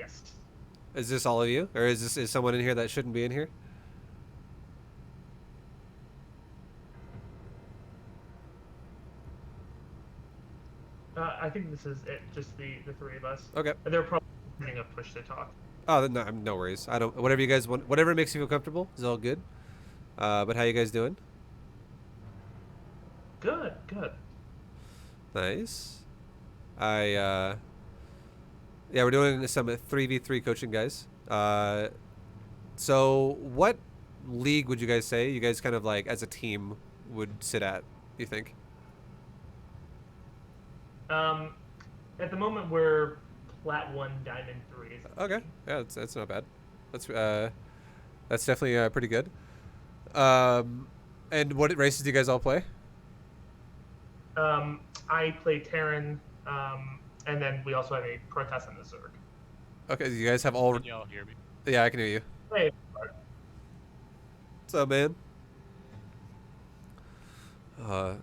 Yes. Is this all of you, or is someone in here that shouldn't be in here? I think this is it. Just the three of us. Okay. They're probably sending a push to talk. Oh, no, no worries. I don't. Whatever you guys want, whatever makes you feel comfortable is all good. But how you guys doing? Good. Good. Nice. I yeah, we're doing some 3v3 coaching, guys. So what league would you guys say you guys kind of like as a team would sit at? You think? Um, at the moment we're plat one, diamond three as a Okay, team. yeah, that's not bad. That's that's definitely pretty good. And what races do you guys all play? I play Terran, and then we also have a Protoss and the Zerg. Okay, you guys have all. Can y'all hear me? Yeah, I can hear you. Hey, What's up, man? Uh,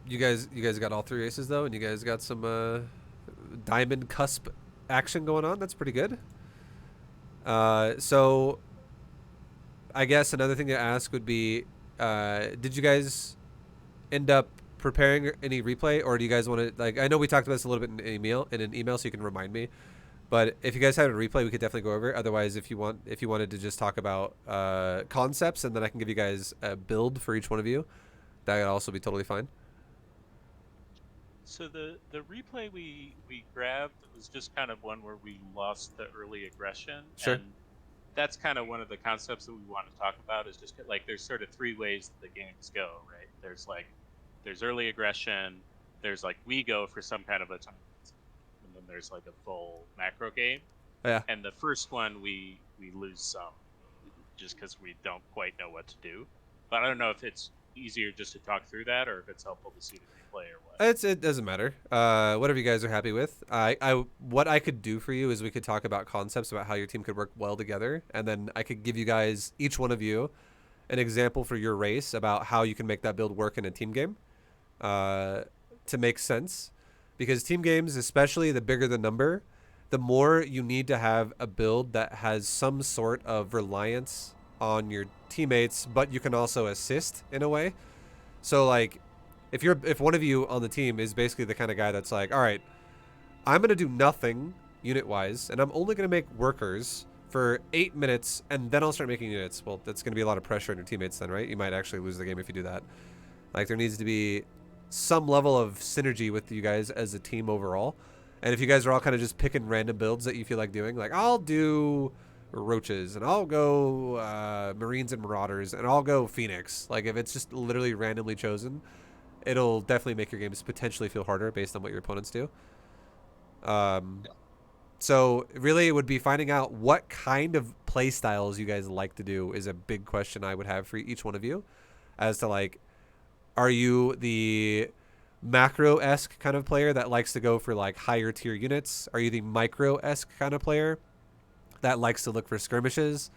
you guys got all three races though, and you guys got some diamond cusp action going on. That's pretty good. So I guess another thing to ask would be, did you guys end up preparing any replay, or do you guys want to like? I know we talked about this a little bit in an email, so you can remind me. But if you guys had a replay, we could definitely go over it. Otherwise, if you wanted to just talk about concepts, and then I can give you guys a build for each one of you, that would also be totally fine. So the replay we grabbed was just kind of one where we lost the early aggression, Sure. and that's kind of one of the concepts that we want to talk about. Is just like there's sort of three ways that the games go, right? There's early aggression, there's like we go for some kind of a time, and then there's like a full macro game. Yeah. And the first one we lose some just because we don't quite know what to do. But I don't know if it's easier just to talk through that or if it's helpful to see the replay or what. It doesn't matter. Whatever you guys are happy with. What I could do for you is we could talk about concepts about how your team could work well together, and then I could give you guys, each one of you, an example for your race about how you can make that build work in a team game, to make sense. Because team games, especially the bigger the number, the more you need to have a build that has some sort of reliance on your teammates, but you can also assist in a way. So like, if one of you on the team is basically the kind of guy that's like, all right, I'm gonna do nothing unit wise, and I'm only gonna make workers for 8 minutes, and then I'll start making units. Well, that's gonna be a lot of pressure on your teammates then, right? You might actually lose the game if you do that. Like there needs to be some level of synergy with you guys as a team overall. And if you guys are all kind of just picking random builds that you feel like doing, like I'll do roaches and I'll go Marines and Marauders and I'll go Phoenix. Like if it's just literally randomly chosen, it'll definitely make your games potentially feel harder based on what your opponents do. Um, so really, it would be finding out what kind of play styles you guys like to do is a big question I would have for each one of you, as to like, are you the macro-esque kind of player that likes to go for like higher tier units? Are you the micro-esque kind of player that likes to look for skirmishes?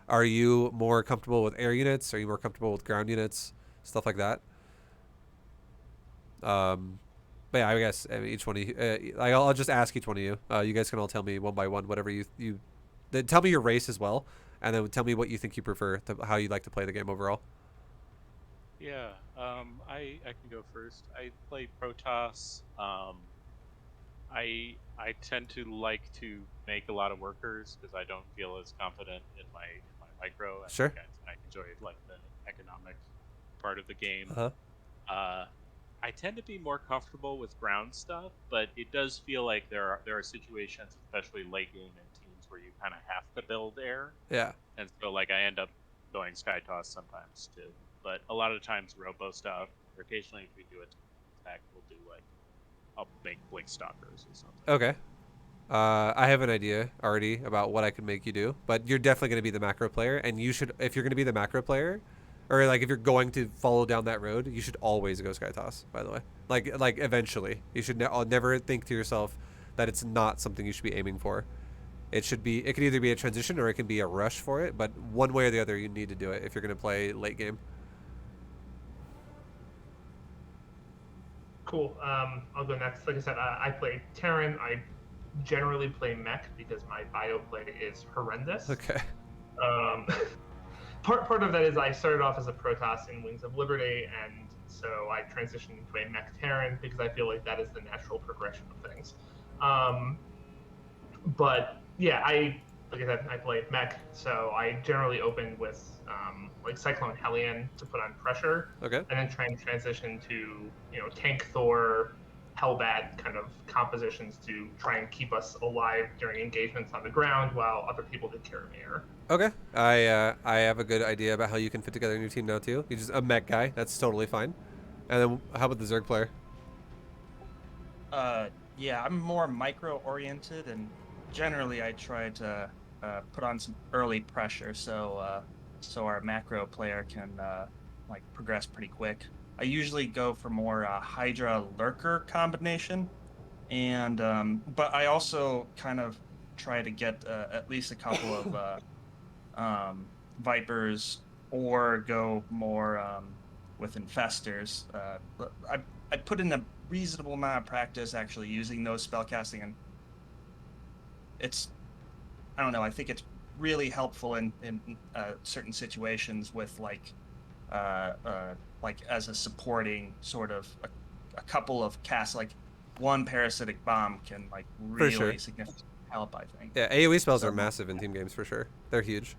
Are you more comfortable with air units? Are you more comfortable with ground units? Stuff like that. Um, but yeah, I guess each one of you, I'll just ask each one of you. You guys can all tell me one by one whatever you then tell me your race as well, and then tell me what you think you prefer, how you like to play the game overall. Yeah, I can go first. I play Protoss. I tend to like to make a lot of workers because I don't feel as confident in my micro, and Sure. I enjoy like the economic part of the game. Uh huh. Uh, I tend to be more comfortable with ground stuff, but it does feel like there are situations, especially late game in teams, where you kind of have to build air, Yeah. and so like I end up going sky toss sometimes too. But a lot of times robo stuff, or occasionally if we do a attack, we'll do like I'll make blink stalkers or something. Okay. I have an idea already about what I could make you do, but you're definitely going to be the macro player, and you should, if you're going to be the macro player, or like if you're going to follow down that road, you should always go sky toss. By the way, like eventually, you should never think to yourself that it's not something you should be aiming for. It should be. It could either be a transition or it can be a rush for it, but one way or the other, you need to do it if you're going to play late game. cool. I'll go next. Like I said, I play Terran. I generally play mech because my bio play is horrendous. Okay. Um, part of that is I started off as a Protoss in Wings of Liberty, and so I transitioned into a mech Terran because I feel like that is the natural progression of things. But yeah, like I said, I play mech, so I generally open with like Cyclone Hellion to put on pressure, Okay. and then try and transition to Tank Thor, Hellbat kind of compositions to try and keep us alive during engagements on the ground while other people take care of air. Okay. I have a good idea about how you can fit together in your team now too. You're just a mech guy. That's totally fine. And then how about the Zerg player? Yeah, I'm more micro oriented, and generally I try to put on some early pressure so our macro player can like progress pretty quick. I usually go for more Hydra Lurker combination, and but I also kind of try to get at least a couple of Vipers, or go more with Infestors. I put in a reasonable amount of practice actually using those spellcasting, and it's, I don't know, I think it's really helpful in certain situations with like as a supporting sort of a couple of casts, like one parasitic bomb can like For really sure. significantly help, I think. Yeah, AoE spells So, are massive in team games for sure. They're huge.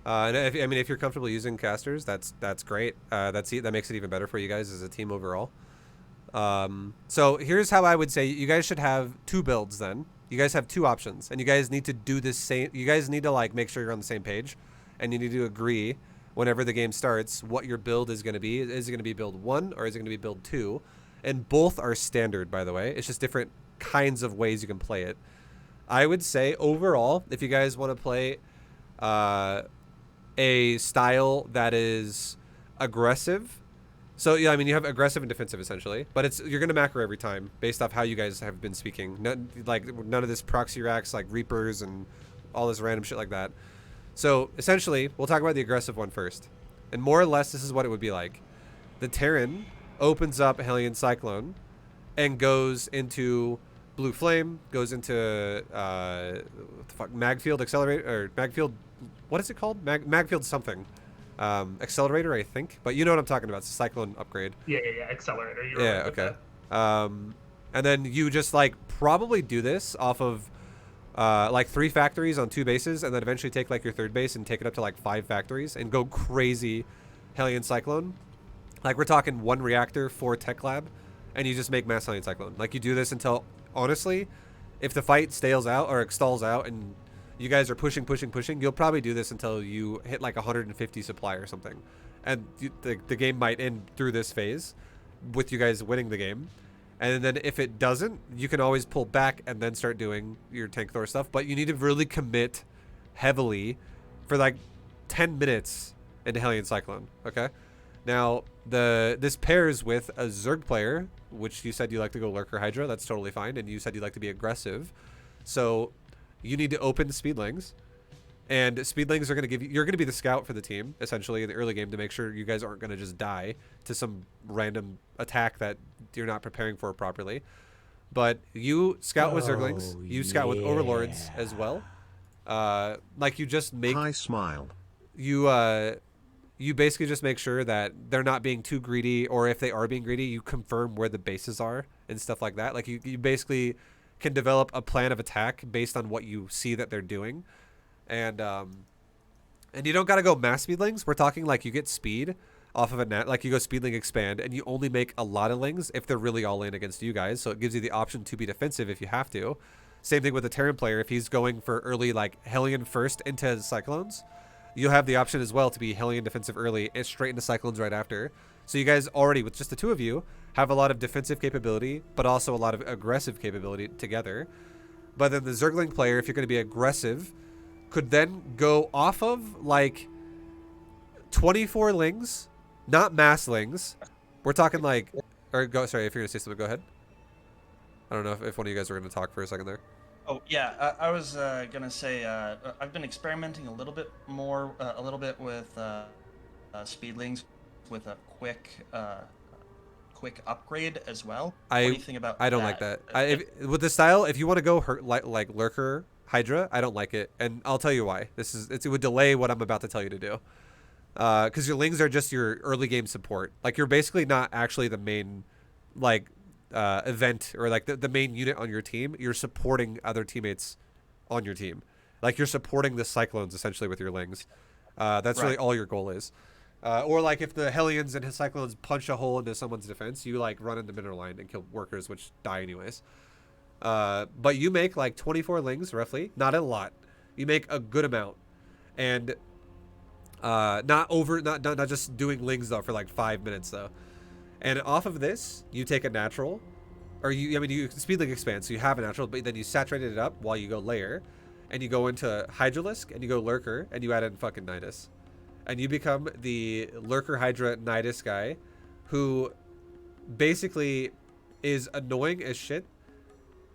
And if you're comfortable using casters, that's great. That makes it even better for you guys as a team overall. So here's how I would say you guys should have two builds then. You guys have two options, and you guys need to do this same. You guys need to like make sure you're on the same page, and you need to agree whenever the game starts what your build is going to be. Is it going to be build 1 or is it going to be build 2? And both are standard, by the way. It's just different kinds of ways you can play it. I would say overall, if you guys want to play a style that is aggressive. So yeah, I mean you have aggressive and defensive essentially, but you're gonna macro every time based off how you guys have been speaking. None of this proxy racks like Reapers and all this random shit like that. So essentially, we'll talk about the aggressive one first, and more or less this is what it would be like. The Terran opens up Hellion Cyclone and goes into Blue Flame, goes into what the fuck, Magfield Accelerator or Magfield. What is it called? Magfield something. Accelerator, I think, but you know what I'm talking about. It's a Cyclone upgrade. Yeah, Accelerator. You're Yeah, right okay. And then you just like probably do this off of like 3 factories on 2 bases, and then eventually take like your 3rd base and take it up to like 5 factories and go crazy Hellion Cyclone. Like we're talking 1 reactor, 4 tech lab, and you just make mass Hellion Cyclone. Like you do this until, honestly, if the fight stalls out or stalls out and you guys are pushing, you'll probably do this until you hit like 150 supply or something. And the game might end through this phase with you guys winning the game. And then if it doesn't, you can always pull back and then start doing your Tank Thor stuff. But you need to really commit heavily for like 10 minutes into Hellion Cyclone, okay? Now, this pairs with a Zerg player, which you said you like to go Lurker Hydra. That's totally fine. And you said you like to be aggressive. So you need to open Speedlings, and Speedlings are going to give you, you're going to be the scout for the team essentially in the early game to make sure you guys aren't going to just die to some random attack that you're not preparing for properly. But you scout with Zerglings, you scout with Overlords as well. Like you just make Hi, smile. You basically just make sure that they're not being too greedy, or if they are being greedy, you confirm where the bases are and stuff like that. Like you basically can develop a plan of attack based on what you see that they're doing. And you don't got to go mass Speedlings. We're talking like you get speed off of a net, like you go Speedling expand, and you only make a lot of lings if they're really all in against you guys. So it gives you the option to be defensive if you have to. Same thing with the Terran player. If he's going for early like Hellion first into Cyclones, you'll have the option as well to be Hellion defensive early and straight into Cyclones right after. So you guys already, with just the 2 of you, have a lot of defensive capability, but also a lot of aggressive capability together. But then the Zergling player, if you're going to be aggressive, could then go off of like 24 lings, not mass lings. We're talking like, or go, sorry, if you're going to say something, go ahead. I don't know if one of you guys are going to talk for a second there. Oh yeah, I was gonna say I've been experimenting a little bit with Speedlings with a quick quick upgrade as well. What do you think about I don't like that. With the style, if you want to go like Lurker Hydra, I don't like it, and I'll tell you why. It would delay what I'm about to tell you to do. Because your Lings are just your early game support. Like, you're basically not actually the main, like, event or like the main unit on your team. You're supporting other teammates on your team. Like, you're supporting the Cyclones essentially with your Lings. That's really all your goal is. Or like if the Hellions and his Cyclones punch a hole into someone's defense, you like run in the middle line and kill workers, which die anyways. But you make like 24 Lings roughly, not a lot. You make a good amount, and not just doing Lings though for like 5 minutes though. And off of this, you take a natural, or you speedling expand, so you have a natural, but then you saturated it up while you go layer, and you go into Hydralisk, and you go Lurker, and you add in fucking Nydus. And you become the Lurker Hydra Nydus guy, who basically is annoying as shit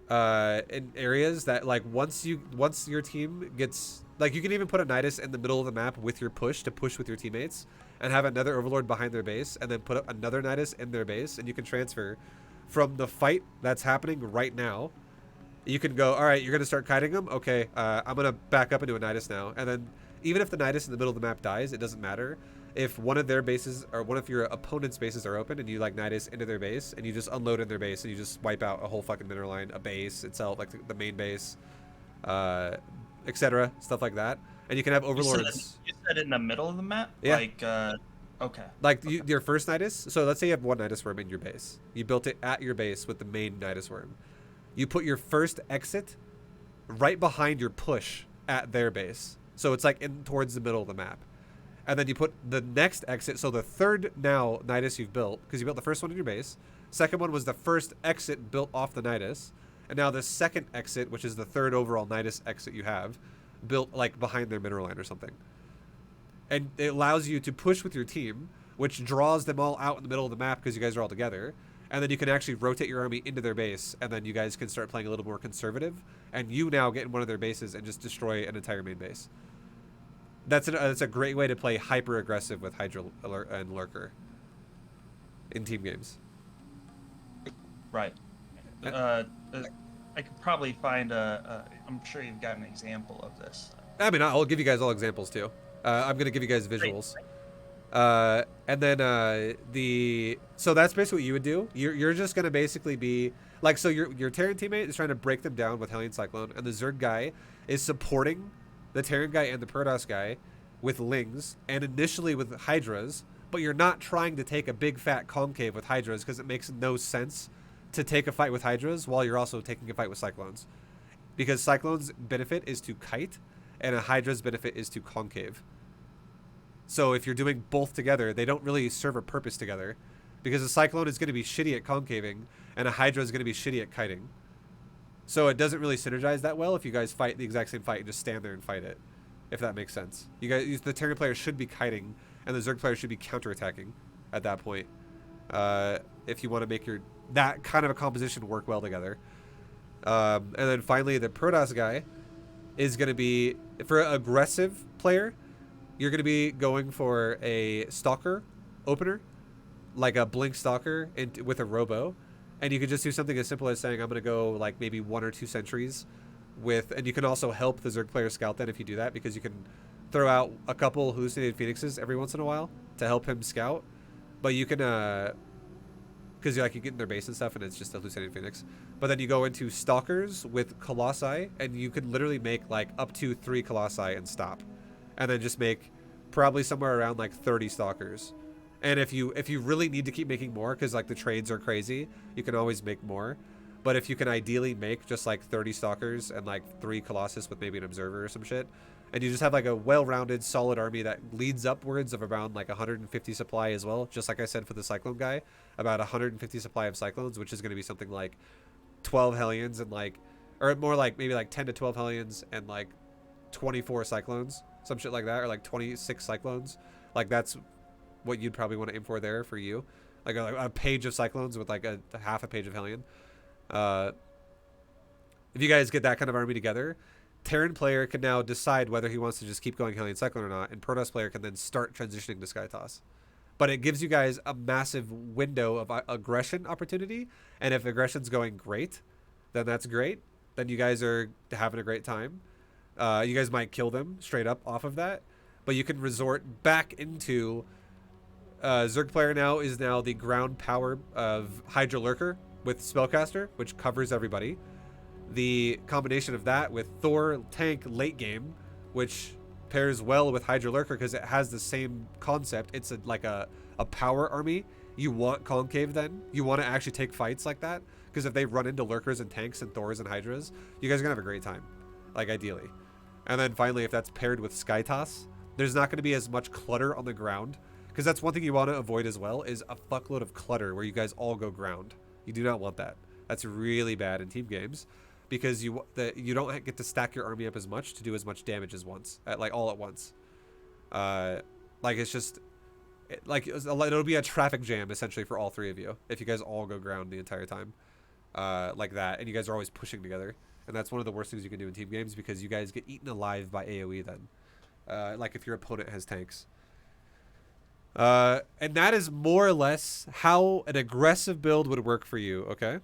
in areas that, like, once your team gets, like, you can even put a Nydus in the middle of the map with your push to push with your teammates, and have another Overlord behind their base, and then put up another Nydus in their base, and you can transfer from the fight that's happening right now. You can go, all right, you're gonna start kiting them. Okay, I'm gonna back up into a Nydus now, and then even if the Nydus in the middle of the map dies, it doesn't matter. If one of their bases or one of your opponent's bases are open and you like Nydus into their base and you just unload in their base and you just wipe out a whole fucking mineral line, a base itself, like the main base, etc., stuff like that. And you can have Overlords. You said in the middle of the map? Yeah. Like, okay. Like your first Nydus. So let's say you have one Nydus worm in your base. You built it at your base with the main Nydus worm. You put your first exit right behind your push at their base. So it's like in towards the middle of the map. And then you put the next exit, so the third now Nydus you've built, because you built the first one in your base. Second one was the first exit built off the Nydus. And now the second exit, which is the third overall Nydus exit you have, built like behind their mineral line or something. And it allows you to push with your team, which draws them all out in the middle of the map because you guys are all together. And then you can actually rotate your army into their base, and then you guys can start playing a little more conservative. And you now get in one of their bases and just destroy an entire main base. That's a great way to play hyper aggressive with Hydra and Lurker in team games. Right. I could probably find I'm sure you've got an example of this. I mean, I'll give you guys all examples too. I'm gonna give you guys visuals. And then so that's basically what you would do. You're just gonna basically be like, so your Terran teammate is trying to break them down with Hellion Cyclone, and the Zerg guy is supporting the Terran guy and the Protoss guy with Lings, and initially with Hydras, but you're not trying to take a big fat concave with Hydras because it makes no sense to take a fight with Hydras while you're also taking a fight with Cyclones. Because Cyclone's benefit is to kite, and a Hydra's benefit is to concave. So if you're doing both together, they don't really serve a purpose together, because a Cyclone is going to be shitty at concaving, and a Hydra is going to be shitty at kiting. So it doesn't really synergize that well if you guys fight the exact same fight and just stand there and fight it, if that makes sense. You guys, the Terran player should be kiting, and the Zerg player should be counterattacking at that point. If you want to make that kind of a composition work well together. And then finally, the Protoss guy is going to be, for an aggressive player, you're going to be going for a Stalker opener, like a Blink Stalker with a Robo. And you could just do something as simple as saying, I'm going to go like maybe 1 or 2 sentries with, and you can also help the Zerg player scout then if you do that, because you can throw out a couple hallucinated Phoenixes every once in a while to help him scout. But you can, because you get in their base and stuff and it's just a hallucinated Phoenix. But then you go into Stalkers with Colossi, and you can literally make like up to 3 Colossi and stop. And then just make probably somewhere around like 30 Stalkers. And if you really need to keep making more, because like the trades are crazy, you can always make more. But if you can ideally make just like 30 Stalkers and like 3 Colossus with maybe an Observer or some shit, and you just have like a well-rounded, solid army that leads upwards of around like 150 supply as well, just like I said for the Cyclone guy, about 150 supply of Cyclones, which is going to be something like 12 Hellions and like, or more like maybe like 10 to 12 Hellions and like 24 Cyclones, some shit like that, or like 26 Cyclones. Like that's what you'd probably want to aim for there for you, like a page of Cyclones with like a half a page of Hellion. If you guys get that kind of army together, Terran player can now decide whether he wants to just keep going Hellion Cyclone or not, and Protoss player can then start transitioning to Sky Toss. but it gives you guys a massive window of aggression opportunity. And if aggression's going great, then that's great. Then you guys are having a great time. You guys might kill them straight up off of that, but you can resort back into Zerg player now is now the ground power of Hydra Lurker with Spellcaster, which covers everybody. The combination of that with Thor tank late game, which pairs well with Hydra Lurker because it has the same concept. It's like a power army. You want concave then. You want to actually take fights like that because if they run into Lurkers and tanks and Thors and Hydras, you guys are going to have a great time, like ideally. And then finally, if that's paired with Sky Toss, there's not going to be as much clutter on the ground because that's one thing you want to avoid as well is a fuckload of clutter where you guys all go ground. You do not want that. That's really bad in team games because you don't get to stack your army up as much to do as much damage as once, like all at once. Like it's just like it'll be a traffic jam essentially for all three of you if you guys all go ground the entire time, like that, and you guys are always pushing together. And that's one of the worst things you can do in team games because you guys get eaten alive by AoE then. Like if your opponent has tanks. And that is more or less how an aggressive build would work for you, okay?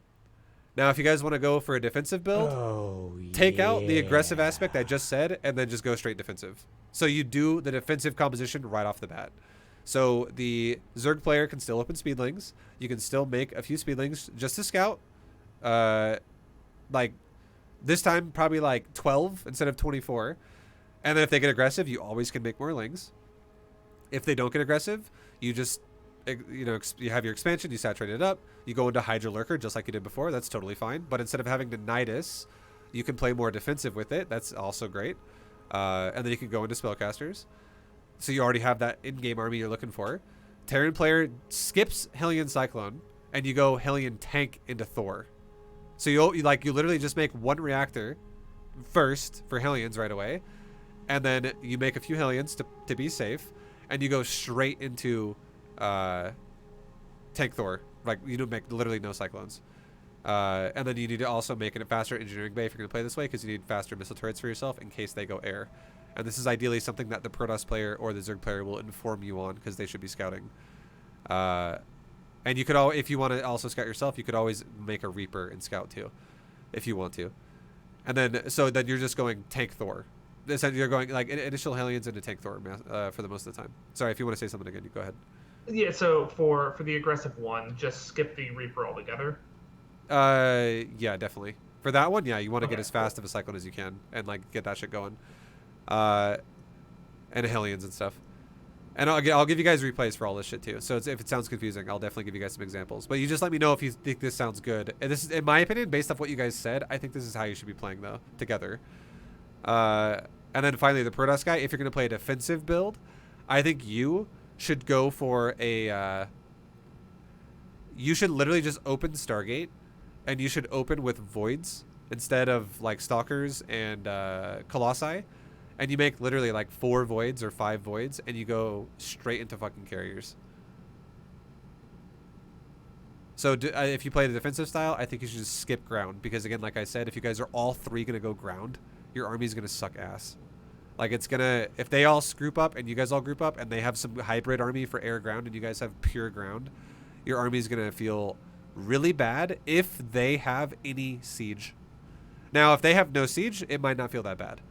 Now, if you guys want to go for a defensive build, take out the aggressive aspect I just said and then just go straight defensive. So you do the defensive composition right off the bat. So the Zerg player can still open speedlings. You can still make a few speedlings just to scout. Like this time probably like 12 instead of 24. And then if they get aggressive, you always can make more lings. If they don't get aggressive, you just, you have your expansion, you saturate it up, you go into Hydra Lurker just like you did before. That's totally fine. But instead of having to Nydus, you can play more defensive with it. That's also great. And then you can go into Spellcasters. So you already have that in-game army you're looking for. Terran player skips Hellion Cyclone, and you go Hellion Tank into Thor. So you literally just make one reactor first for Hellions right away, and then you make a few Hellions to be safe, and you go straight into Tank Thor. Like you don't make literally no Cyclones. And then you need to also make it a faster engineering bay if you're going to play this way because you need faster missile turrets for yourself in case they go air. And this is ideally something that the Protoss player or the Zerg player will inform you on because they should be scouting. And you could if you want to also scout yourself, you could always make a Reaper and scout too, if you want to. And then then you're just going Tank Thor. You're going like initial Hellions into Tank Thor for the most of the time. Sorry, if you want to say something again, you go ahead. Yeah. So for the aggressive one, just skip the Reaper altogether. Yeah, definitely. For that one, yeah, you want to get as fast of a Cyclone as you can and like get that shit going. And Hellions and stuff. And I'll give you guys replays for all this shit too. So if it sounds confusing, I'll definitely give you guys some examples. But you just let me know if you think this sounds good. And this is, in my opinion, based off what you guys said, I think this is how you should be playing though, together. And then finally, the Protoss guy, if you're going to play a defensive build, I think you should go for a... you should literally just open Stargate, and you should open with Voids instead of like Stalkers and Colossi. And you make literally like 4 Voids or 5 Voids, and you go straight into fucking carriers. So if you play the defensive style, I think you should just skip ground. Because again, like I said, if you guys are all 3 going to go ground, your army's going to suck ass. Like it's going to... If they all group up and you guys all group up and they have some hybrid army for air ground and you guys have pure ground, your army's going to feel really bad if they have any siege. Now, if they have no siege, it might not feel that bad.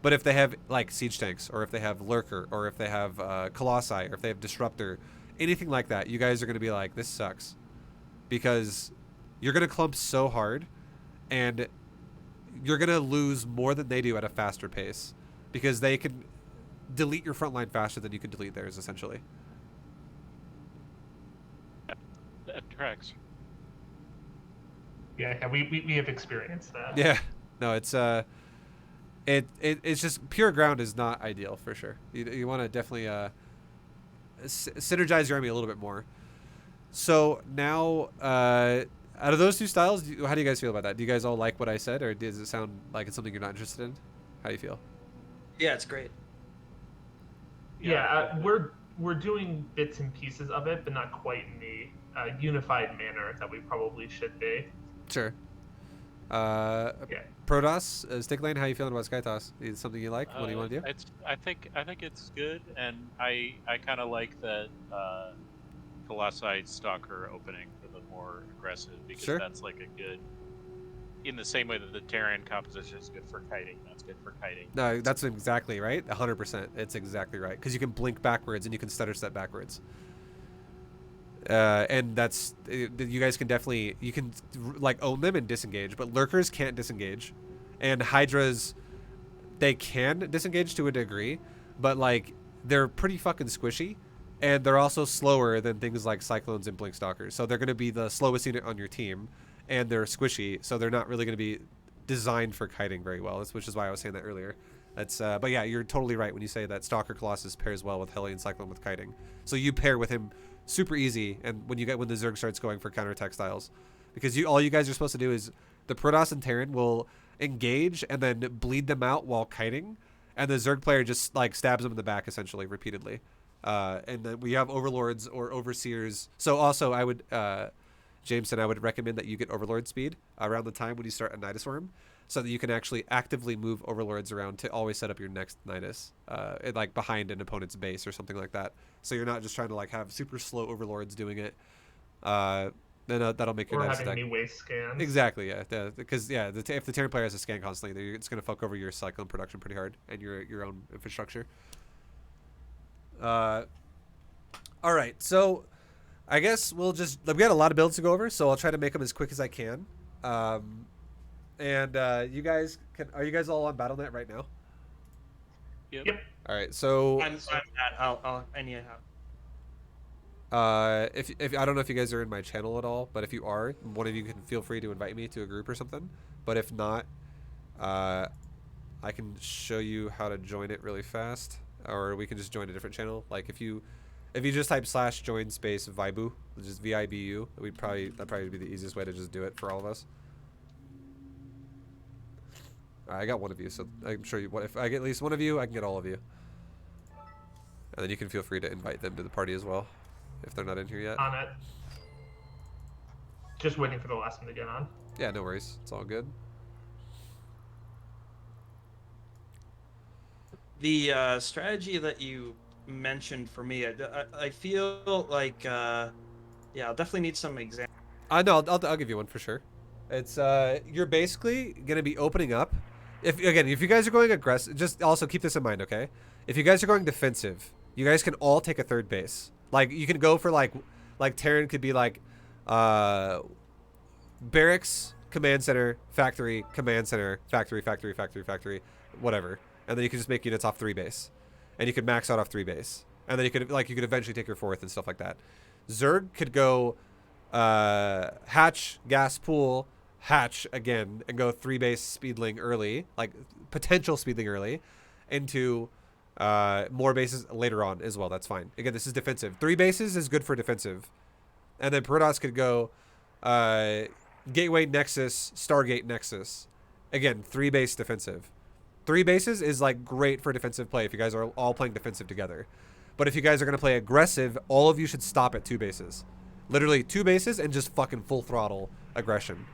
But if they have like siege tanks, or if they have Lurker, or if they have Colossi, or if they have Disruptor, anything like that, you guys are going to be like, this sucks. Because you're going to clump so hard, and you're going to lose more than they do at a faster pace. Because they can delete your front line faster than you can delete theirs, essentially. That tracks. Yeah, we have experienced that. Yeah. No, it's... It's just pure ground is not ideal for sure. You want to definitely synergize your army a little bit more. So now, out of those 2 styles, how do you guys feel about that? Do you guys all like what I said, or does it sound like it's something you're not interested in? How do you feel? Yeah, it's great. Yeah, we're doing bits and pieces of it, but not quite in the unified manner that we probably should be. Sure. Yeah. Protoss, Stick Lane, how you feeling about Sky Toss? Is it something you like? What do you want to do? I think it's good, and I kind of like that Colossi Stalker opening for the more aggressive, because Sure. that's like a good. In the same way that the Terran composition is good for kiting, that's good for kiting. No, that's exactly right. 100%. It's exactly right. Because you can blink backwards and you can stutter step backwards. And that's you guys can definitely like own them and disengage, but lurkers can't disengage, and hydras they can disengage to a degree, but like they're pretty fucking squishy, and they're also slower than things like cyclones and blink stalkers. So they're going to be the slowest unit on your team, and they're squishy, so they're not really going to be designed for kiting very well. Which is why I was saying that earlier. That's but yeah, you're totally right when you say that Stalker Colossus pairs well with Hellion Cyclone with kiting. So you pair with him super easy, and when the Zerg starts going for counterattack styles, because all you guys are supposed to do is the Protoss and Terran will engage and then bleed them out while kiting, and the Zerg player just like stabs them in the back essentially repeatedly. And then we have overlords or overseers. So also I would Jameson, I would recommend that you get overlord speed around the time when you start a Nydus Worm, so that you can actually actively move overlords around to always set up your next Nydus, like behind an opponent's base or something like that. So you're not just trying to like have super slow overlords doing it. Then that'll make your Or Nydus having deck. me waste scans. Exactly, yeah. Because if the Terran player has a scan constantly, it's gonna fuck over your cyclone production pretty hard and your own infrastructure. All right, so I guess we got a lot of builds to go over, so I'll try to make them as quick as I can. And you guys are you guys all on BattleNet right now? Yep. All right, so I'm I'll anyhow. if I don't know if you guys are in my channel at all, but if you are, one of you can feel free to invite me to a group or something. But if not, I can show you how to join it really fast, or we can just join a different channel. Like if you just type /join space Vibu, which is VIBU, that'd probably be the easiest way to just do it for all of us. I got one of you, so I'm sure if I get at least one of you, I can get all of you. And then you can feel free to invite them to the party as well, if they're not in here yet. On it. Just waiting for the last one to get on. Yeah, no worries. It's all good. The strategy that you mentioned for me, I feel like yeah, I'll definitely need some examples. No, I'll give you one for sure. It's you're basically gonna be opening up. If you guys are going aggressive, just also keep this in mind, okay? If you guys are going defensive, you guys can all take a third base. Like you can go for like Terran could be like barracks, command center, factory, command center, factory, whatever. And then you can just make units off 3 base. And you could max out off 3 base. And then you could eventually take your 4th and stuff like that. Zerg could go hatch, gas pool, hatch again, and go 3 base speedling early, like potential speedling early, into more bases later on as well. That's fine. Again, this is defensive. 3 bases is good for defensive. And then Protoss could go Gateway Nexus, Stargate Nexus. Again, 3 base defensive. 3 bases is like great for defensive play if you guys are all playing defensive together. But if you guys are going to play aggressive, all of you should stop at 2 bases. Literally 2 bases and just fucking full throttle aggression.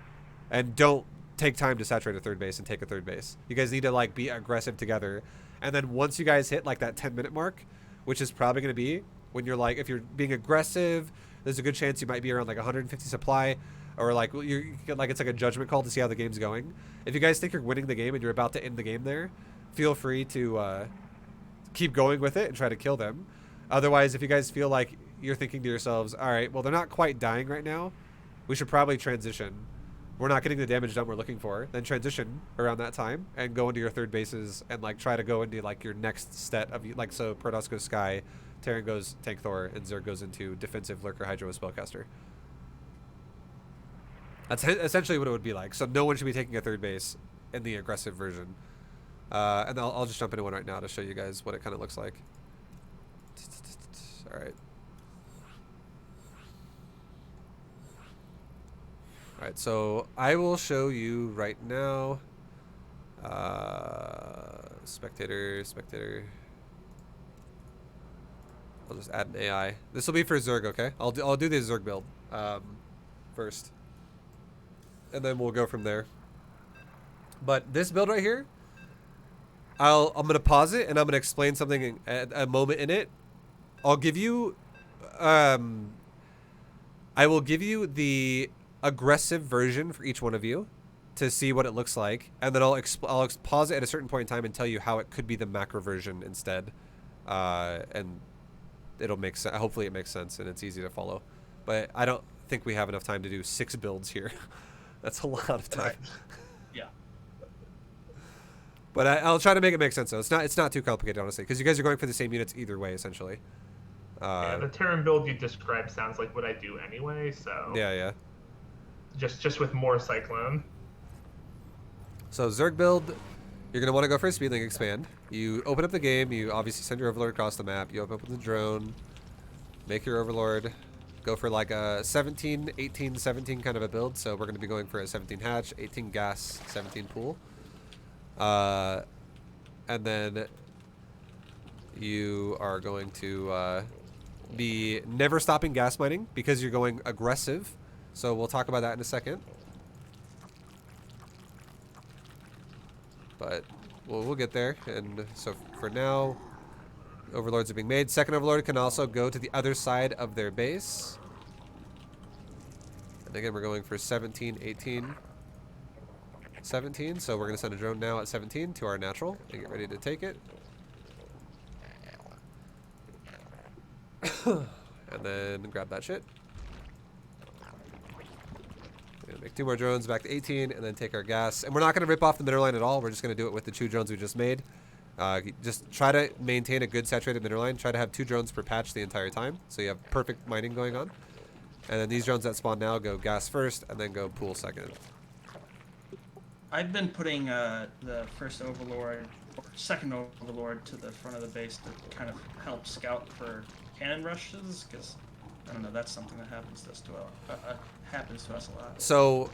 And don't take time to saturate a 3rd base and take a 3rd base. You guys need to like be aggressive together. And then once you guys hit like that 10-minute mark, which is probably going to be when you're like, if you're being aggressive, there's a good chance you might be around like 150 supply, or like it's like a judgment call to see how the game's going. If you guys think you're winning the game and you're about to end the game there, feel free to keep going with it and try to kill them. Otherwise, if you guys feel like you're thinking to yourselves, all right, well, they're not quite dying right now, we should probably transition. We're not getting the damage done we're looking for. Then transition around that time and go into your 3rd bases and like try to go into like your next set of like, so Protoss goes Sky, Terran goes Tank Thor, and Zerg goes into defensive Lurker Hydra with Spellcaster. That's essentially what it would be like. So no one should be taking a 3rd base in the aggressive version. And I'll just jump into one right now to show you guys what it kind of looks like. All right. Alright, so I will show you right now. Spectator. I'll just add an AI. This will be for Zerg, okay? I'll do the Zerg build first, and then we'll go from there. But this build right here, I'm gonna pause it and I'm gonna explain something at a moment in it. I'll give you, I will give you the aggressive version for each one of you to see what it looks like, and then I'll pause it at a certain point in time and tell you how it could be the macro version instead, and it'll make sense. Hopefully it makes sense and it's easy to follow. But I don't think we have enough time to do 6 builds here. That's a lot of time. Right. Yeah. But I'll try to make it make sense though. It's not too complicated, honestly, because you guys are going for the same units either way, essentially. Yeah, the Terran build you described sounds like what I do anyway, so Yeah. just with more Cyclone. So Zerg build, you're gonna want to go for a speed link expand. You open up the game. You obviously send your Overlord across the map. You open up the drone, make your Overlord, go for like a 17, 18, 17 kind of a build. So we're gonna be going for a 17 hatch, 18 gas, 17 pool. And then you are going to be never stopping gas mining because you're going aggressive. So we'll talk about that in a second. But we'll get there. And so for now, Overlords are being made. Second Overlord can also go to the other side of their base. And again, we're going for 17, 18, 17. So we're going to send a drone now at 17 to our natural and get ready to take it. And then grab that shit. We're gonna make 2 more drones back to 18 and then take our gas. And we're not going to rip off the middle line at all. We're just going to do it with the 2 drones we just made. Just try to maintain a good saturated middle line. Try to have 2 drones per patch the entire time, so you have perfect mining going on. And then these drones that spawn now go gas first and then go pool second. I've been putting the first Overlord or second Overlord to the front of the base to kind of help scout for cannon rushes, because I don't know, that's something that happens to us a lot. So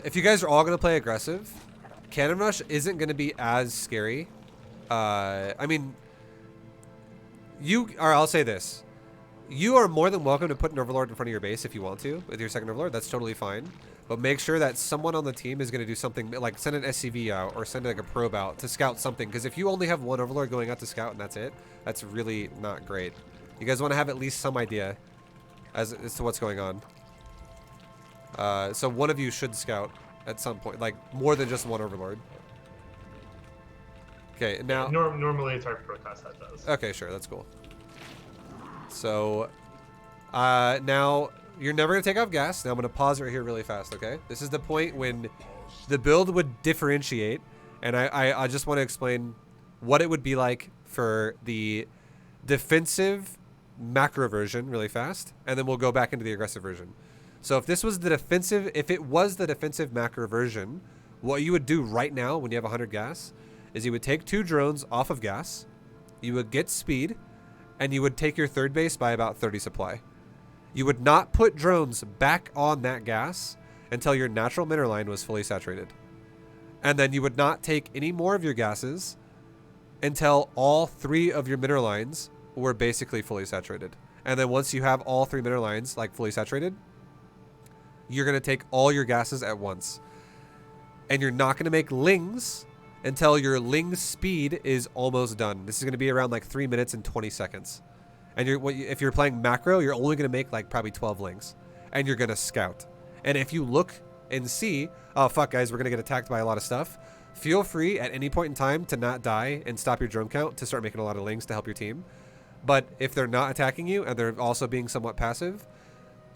if you guys are all going to play aggressive, cannon rush isn't going to be as scary. I mean, I'll say this. You are more than welcome to put an Overlord in front of your base if you want to with your second Overlord. That's totally fine. But make sure that someone on the team is going to do something, like send an SCV out or send like a probe out to scout something. Because if you only have 1 Overlord going out to scout and that's it, that's really not great. You guys want to have at least some idea as to what's going on. So one of you should scout at some point, like more than just 1 Overlord. Okay, now... Normally it's our Protoss that does. Okay, sure, that's cool. So, now, you're never going to take off gas. Now I'm going to pause right here really fast, okay? This is the point when the build would differentiate, and I just want to explain what it would be like for the defensive macro version really fast, and then we'll go back into the aggressive version. So if it was the defensive macro version, what you would do right now when you have 100 gas is you would take 2 drones off of gas, you would get speed, and you would take your third base by about 30 supply. You would not put drones back on that gas until your natural mineral line was fully saturated. And then you would not take any more of your gases until all 3 of your mineral lines were basically fully saturated. And then once you have all 3 mineral lines like fully saturated, you're going to take all your gases at once. And you're not going to make lings until your ling speed is almost done. This is going to be around like 3 minutes and 20 seconds. And if you're playing macro, you're only going to make like probably 12 lings. And you're going to scout. And if you look and see, oh fuck guys, we're going to get attacked by a lot of stuff, feel free at any point in time to not die and stop your drone count to start making a lot of lings to help your team. But if they're not attacking you and they're also being somewhat passive,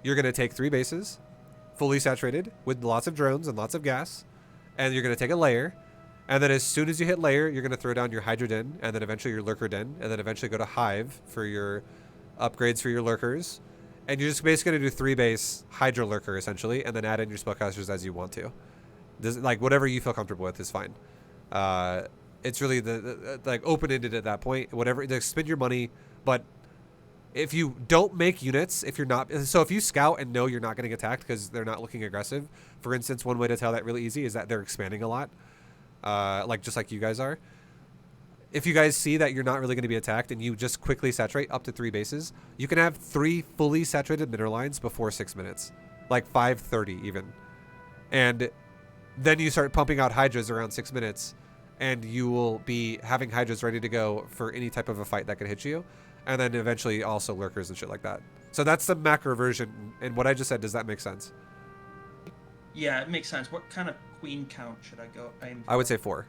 you're going to take 3 bases, fully saturated with lots of drones and lots of gas, and you're going to take a layer. And then as soon as you hit layer, you're going to throw down your Hydra Den, and then eventually your Lurker Den, and then eventually go to Hive for your upgrades for your Lurkers. And you're just basically going to do 3 base Hydra Lurker, essentially, and then add in your Spellcasters as you want to. Like, whatever you feel comfortable with is fine. It's really like open-ended at that point. Whatever, spend your money, but if you don't make units, if you scout and know you're not getting attacked because they're not looking aggressive, for instance, one way to tell that really easy is that they're expanding a lot. Just like you guys are. If you guys see that you're not really going to be attacked and you just quickly saturate up to 3 bases, you can have 3 fully saturated mineral lines before 6 minutes, like 5:30 even. And Then you start pumping out Hydras around 6 minutes, and you will be having Hydras ready to go for any type of a fight that can hit you. And then eventually also Lurkers and shit like that. So that's the macro version. And what I just said, does that make sense? Yeah, it makes sense. What kind of queen count should I go aim for? I would say 4.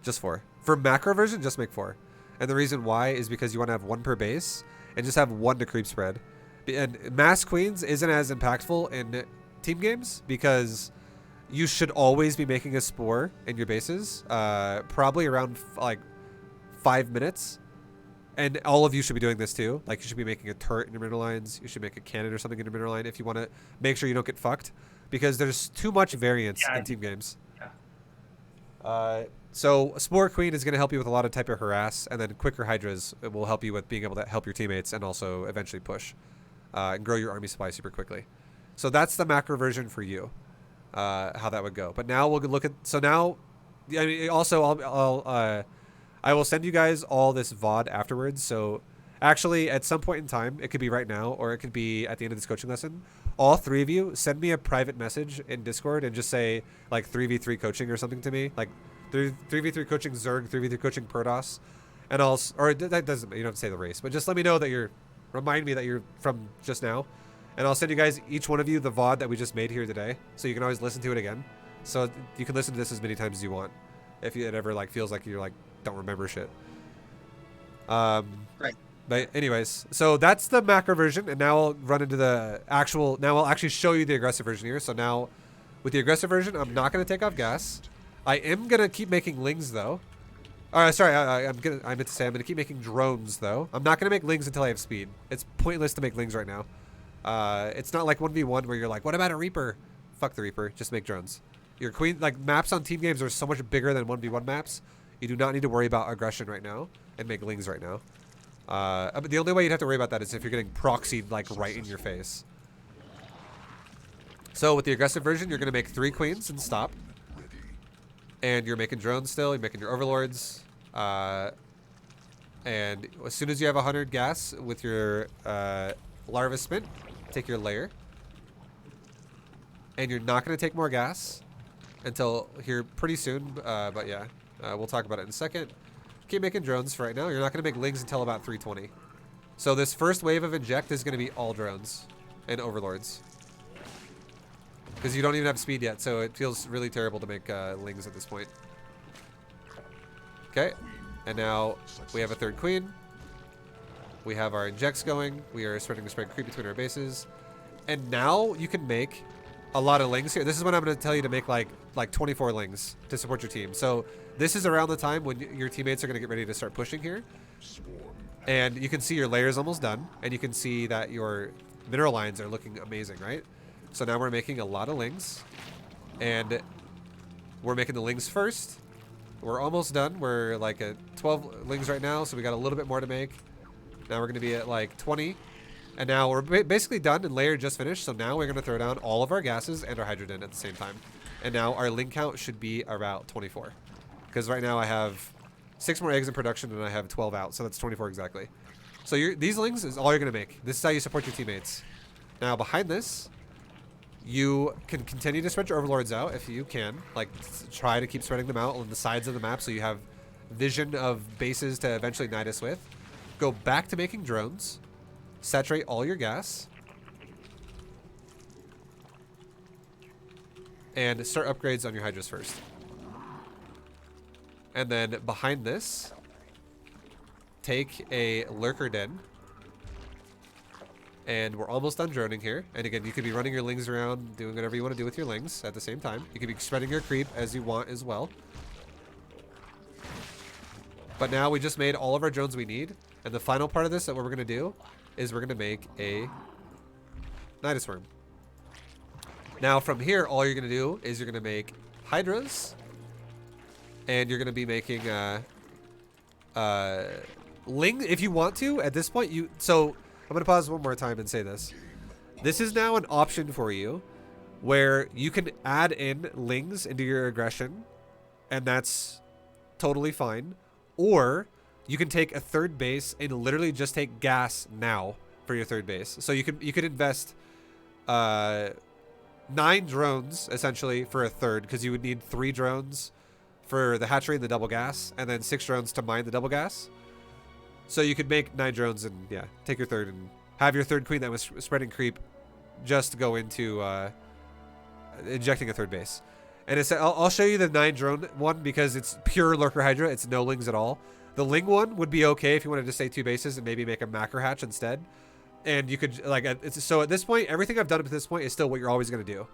Just 4. For macro version, just make 4. And the reason why is because you want to have 1 per base and just have 1 to creep spread. And mass queens isn't as impactful in team games because you should always be making a spore in your bases, probably around like 5 minutes. And all of you should be doing this too. Like, you should be making a turret in your middle lines. You should make a cannon or something in your middle line if you want to make sure you don't get fucked, because there's too much variance in team games. Yeah. So Spore Queen is going to help you with a lot of type of harass, and then quicker Hydras will help you with being able to help your teammates and also eventually push and grow your army supply super quickly. So that's the macro version for you, how that would go. But now we'll look at, so now, I mean, also I will send you guys all this VOD afterwards. So actually at some point in time, it could be right now, or it could be at the end of this coaching lesson, all 3 of you send me a private message in Discord and just say like 3v3 coaching or something to me, like 3v3 coaching Zerg, 3v3 coaching Protoss, and I'll, or that doesn't, you don't have to say the race, but just let me know that you're, remind me that you're from just now, and I'll send you guys, each one of you, the VOD that we just made here today, so you can always listen to it again. So you can listen to this as many times as you want, if it ever like feels like you're like don't remember shit. Right. But anyways, so that's the macro version, and now I'll run into the actual, now I'll actually show you the aggressive version here. So now with the aggressive version, I'm not going to take off gas. I am going to keep making lings though. Sorry, I meant to say I'm going to keep making drones though. I'm not going to make lings until I have speed. It's pointless to make lings right now. It's not like 1v1 where you're like, what about a Reaper? Fuck the Reaper, just make drones. Your queen, like maps on team games are so much bigger than 1v1 maps. You do not need to worry about aggression right now and make lings right now. But the only way you'd have to worry about that is if you're getting proxied like right in your face. So with the aggressive version, you're going to make 3 queens and stop. And you're making drones still. You're making your overlords. And as soon as you have 100 gas with your larva spin, take your layer. And you're not going to take more gas until here pretty soon. But yeah, we'll talk about it in a second. Keep making drones for right now. You're not going to make lings until about 320. So this first wave of inject is going to be all drones and overlords. Because you don't even have speed yet, so it feels really terrible to make lings at this point. Okay, and now we have a 3rd queen. We have our injects going. We are starting to spread creep between our bases. And now you can make a lot of lings here. This is when I'm going to tell you to make like 24 lings to support your team. So this is around the time when your teammates are going to get ready to start pushing here. And you can see your layers almost done. And you can see that your mineral lines are looking amazing, right? So now we're making a lot of lings. And we're making the lings first. We're almost done. We're like at 12 lings right now, so we got a little bit more to make. Now we're going to be at like 20. And now we're basically done, and layer just finished. So now we're going to throw down all of our gases and our hydrogen at the same time. And now our ling count should be about 24. Because right now I have 6 more eggs in production and I have 12 out. So that's 24 exactly. So these lings is all you're going to make. This is how you support your teammates. Now behind this, you can continue to spread your overlords out if you can. Like, try to keep spreading them out on the sides of the map so you have vision of bases to eventually Nydus with. Go back to making drones. Saturate all your gas. And start upgrades on your hydras first. And then behind this, take a lurker den. And we're almost done droning here. And again, you could be running your lings around, doing whatever you want to do with your lings at the same time. You could be spreading your creep as you want as well. But now we just made all of our drones we need. And the final part of this that what we're going to do is we're going to make a Nydus worm. Now from here, all you're going to do is you're going to make hydras. And you're going to be making ling if you want to. At this point, so I'm going to pause one more time and say this. This is now an option for you where you can add in lings into your aggression, and that's totally fine. Or you can take a third base and literally just take gas now for your third base. So you could invest 9 drones essentially for a third, because you would need 3 drones for the hatchery and the double gas, and then 6 drones to mine the double gas. So you could make 9 drones and yeah, take your third and have your third queen that was spreading creep just go into injecting a third base. And it's, I'll show you the 9 drone one because it's pure lurker hydra. It's no lings at all. The ling one would be okay if you wanted to stay 2 bases and maybe make a macro hatch instead. And you could like so at this point, everything I've done up to this point is still what you're always going to do.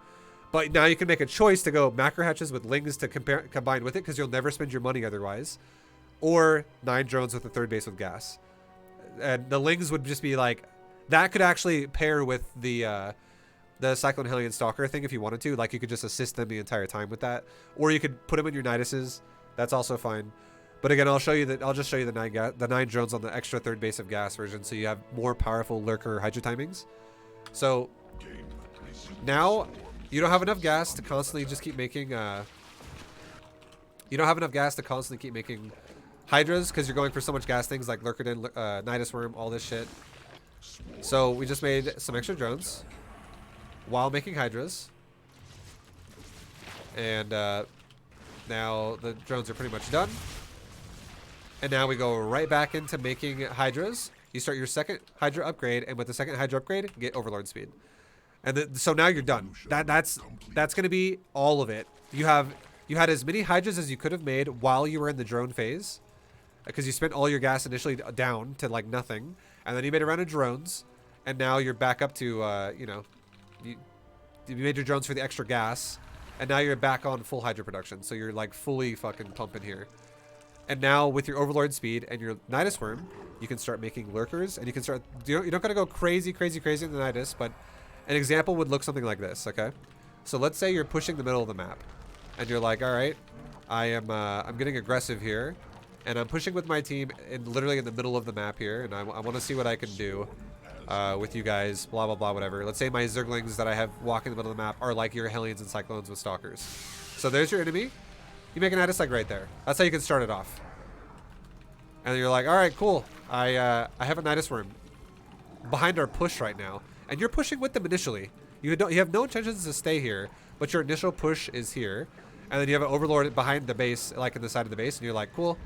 But now you can make a choice to go macro hatches with lings to combine with it, because you'll never spend your money otherwise, or 9 drones with a third base with gas. And the lings would just be like that could actually pair with the Cyclone Hellion Stalker thing if you wanted to. Like you could just assist them the entire time with that, or you could put them in your Nyduses. That's also fine. But again, I'll just show you the 9 drones on the extra third base of gas version, so you have more powerful lurker hydro timings. So now you don't have enough gas to constantly just keep making. You don't have enough gas to constantly keep making hydras because you're going for so much gas things like Lurkerden, Nydus Worm, all this shit. So we just made some extra drones while making hydras, and now the drones are pretty much done. And now we go right back into making hydras. You start your second hydra upgrade, and with the second hydra upgrade, get overlord speed. And so now you're done. That's gonna be all of it. You had as many hydras as you could have made while you were in the drone phase, because you spent all your gas initially down to like nothing, and then you made a round of drones, and now you're back up to you know, you made your drones for the extra gas, and now you're back on full hydra production. So you're like fully fucking pumping here. And now with your overlord speed and your Nydus Worm, you can start making lurkers, and you can start. You don't gotta go crazy in the Nydus, but an example would look something like this. Okay, so let's say you're pushing the middle of the map, and you're like, all right, I'm getting aggressive here, and I'm pushing with my team literally in the middle of the map here, and I want to see what I can do with you guys. Blah blah blah, whatever. Let's say my Zerglings that I have walking in the middle of the map are like your Hellions and Cyclones with Stalkers. So there's your enemy. You make an Nydus like right there. That's how you can start it off. And you're like, all right, cool. I have a Nydus Worm behind our push right now, and you're pushing with them initially. You have no intentions to stay here, but your initial push is here, and then you have an Overlord behind the base, like in the side of the base, and you're like, cool.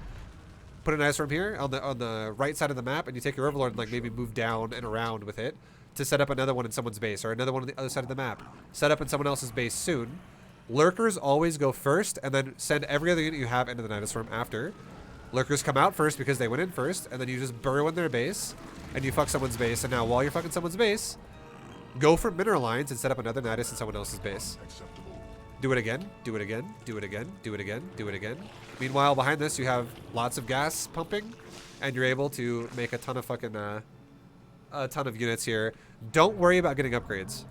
Put a Nydus Worm here on the right side of the map, and you take your Overlord and like maybe move down and around with it to set up another one in someone's base, or another one on the other side of the map. Set up in someone else's base soon. Lurkers always go first, and then send every other unit you have into the Nydus Worm after. Lurkers come out first because they went in first, and then you just burrow in their base, and you fuck someone's base. And now while you're fucking someone's base, go for mineral lines and set up another Nydus in someone else's base. Do it again, do it again, do it again, do it again, do it again. Meanwhile, behind this, you have lots of gas pumping, and you're able to make a ton of fucking, a ton of units here. Don't worry about getting upgrades.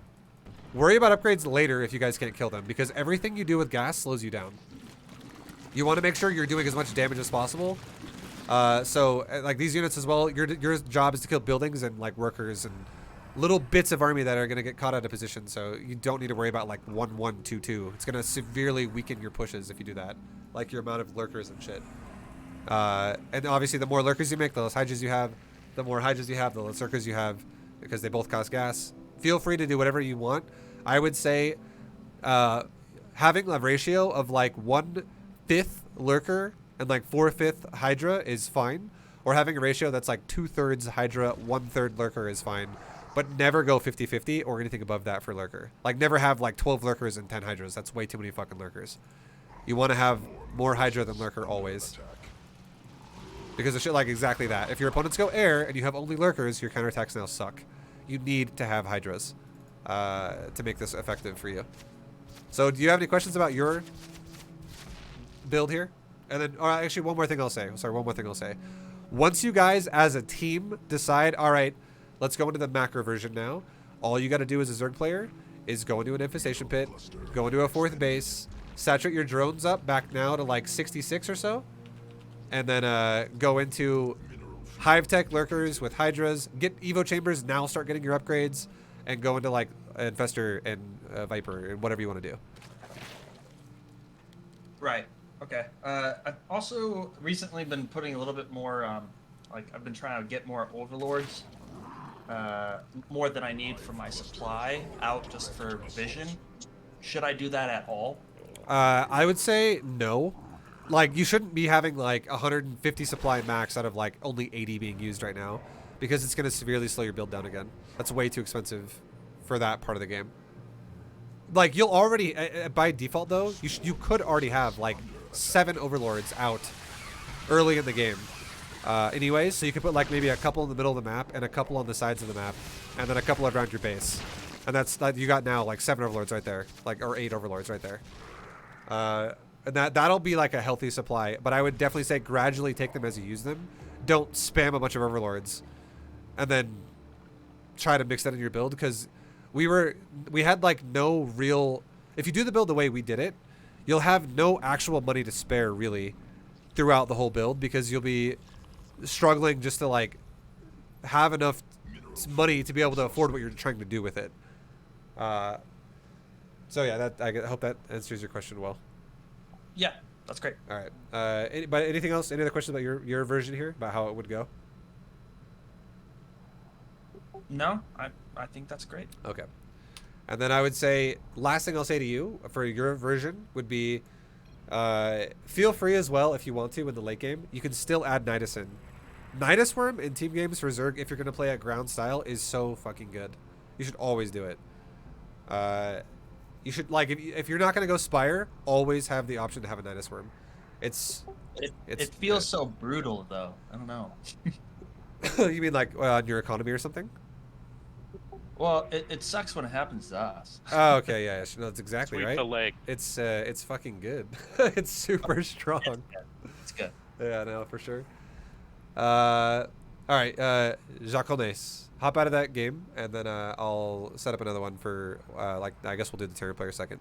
Worry about upgrades later if you guys can't kill them, because everything you do with gas slows you down. You want to make sure you're doing as much damage as possible. So, like these units as well, your job is to kill buildings and like workers and little bits of army that are going to get caught out of position. So you don't need to worry about like 1-1-2-2. It's going to severely weaken your pushes if you do that. Like your amount of lurkers and shit. And obviously the more lurkers you make, the less hydras you have. The more hydras you have, the less lurkers you have, because they both cost gas. Feel free to do whatever you want. I would say having a ratio of like 1/5 lurker and like 4/5 hydra is fine, or having a ratio that's like 2/3 hydra, 1/3 lurker is fine, but never go 50-50 or anything above that for lurker. Like never have like 12 lurkers and 10 hydras. That's way too many fucking lurkers. You want to have more hydra than lurker always, because of shit like exactly that. If your opponents go air and you have only lurkers, your counterattacks now suck. You need to have hydras to make this effective for you. So do you have any questions about your build here? And then, or actually one more thing I'll say. Sorry, one more thing I'll say. Once you guys as a team decide, all right, let's go into the macro version now, all you got to do as a Zerg player is go into an infestation pit, go into a 4th base, saturate your drones up back now to like 66 or so, and then go into Hive Tech lurkers with hydras, get Evo chambers, now start getting your upgrades, and go into like Infestor and Viper and whatever you want to do. Right. Okay. I've also recently been putting a little bit more, like I've been trying to get more overlords, more than I need for my supply out just for vision. should I do that at all? I would say no. Like, you shouldn't be having like 150 supply max out of like only 80 being used right now, because it's going to severely slow your build down again. That's way too expensive for that part of the game. Like, you'll already, by default though, you could already have like 7 overlords out early in the game. Anyways, so you could put like maybe a couple in the middle of the map and a couple on the sides of the map, and then a couple around your base, and that's you got now like 7 overlords right there, like, or 8 overlords right there. And that'll be like a healthy supply, but I would definitely say gradually take them as you use them. Don't spam a bunch of overlords and then try to mix that in your build, because we had like no real, if you do the build the way we did it, you'll have no actual money to spare really throughout the whole build, because you'll be struggling just to like have enough money to be able to afford what you're trying to do with it. So yeah, I hope that answers your question well. Yeah, that's great. All right. But anything else? Any other questions about your version here, about how it would go? No, I think that's great. Okay. And then I would say, last thing I'll say to you for your version would be, feel free as well, if you want to in the late game, you can still add Nydus in. Nydus Worm in team games for Zerg, if you're going to play at ground style, is so fucking good. You should always do it. You should, like, if you're not going to go Spire, always have the option to have a Nydus Worm. It feels so brutal, though. I don't know. You mean like on your economy or something? Well, it sucks when it happens to us. Oh, okay, yeah, no, that's exactly Sweep right. the leg. It's fucking good. It's super strong. It's good. Yeah, no, for sure. All right, Jacones, hop out of that game, and then I'll set up another one for like, I guess we'll do the Terran player second,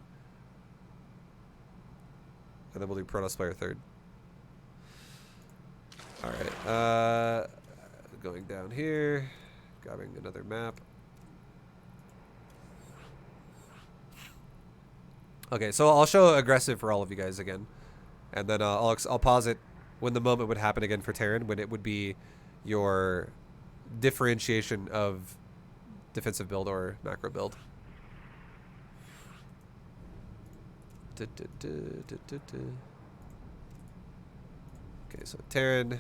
and then we'll do Protoss player third. All right, going down here, grabbing another map. Okay, so I'll show aggressive for all of you guys again, and then I'll pause it when the moment would happen again for Terran, when it would be your differentiation of defensive build or macro build. Okay, so Terran,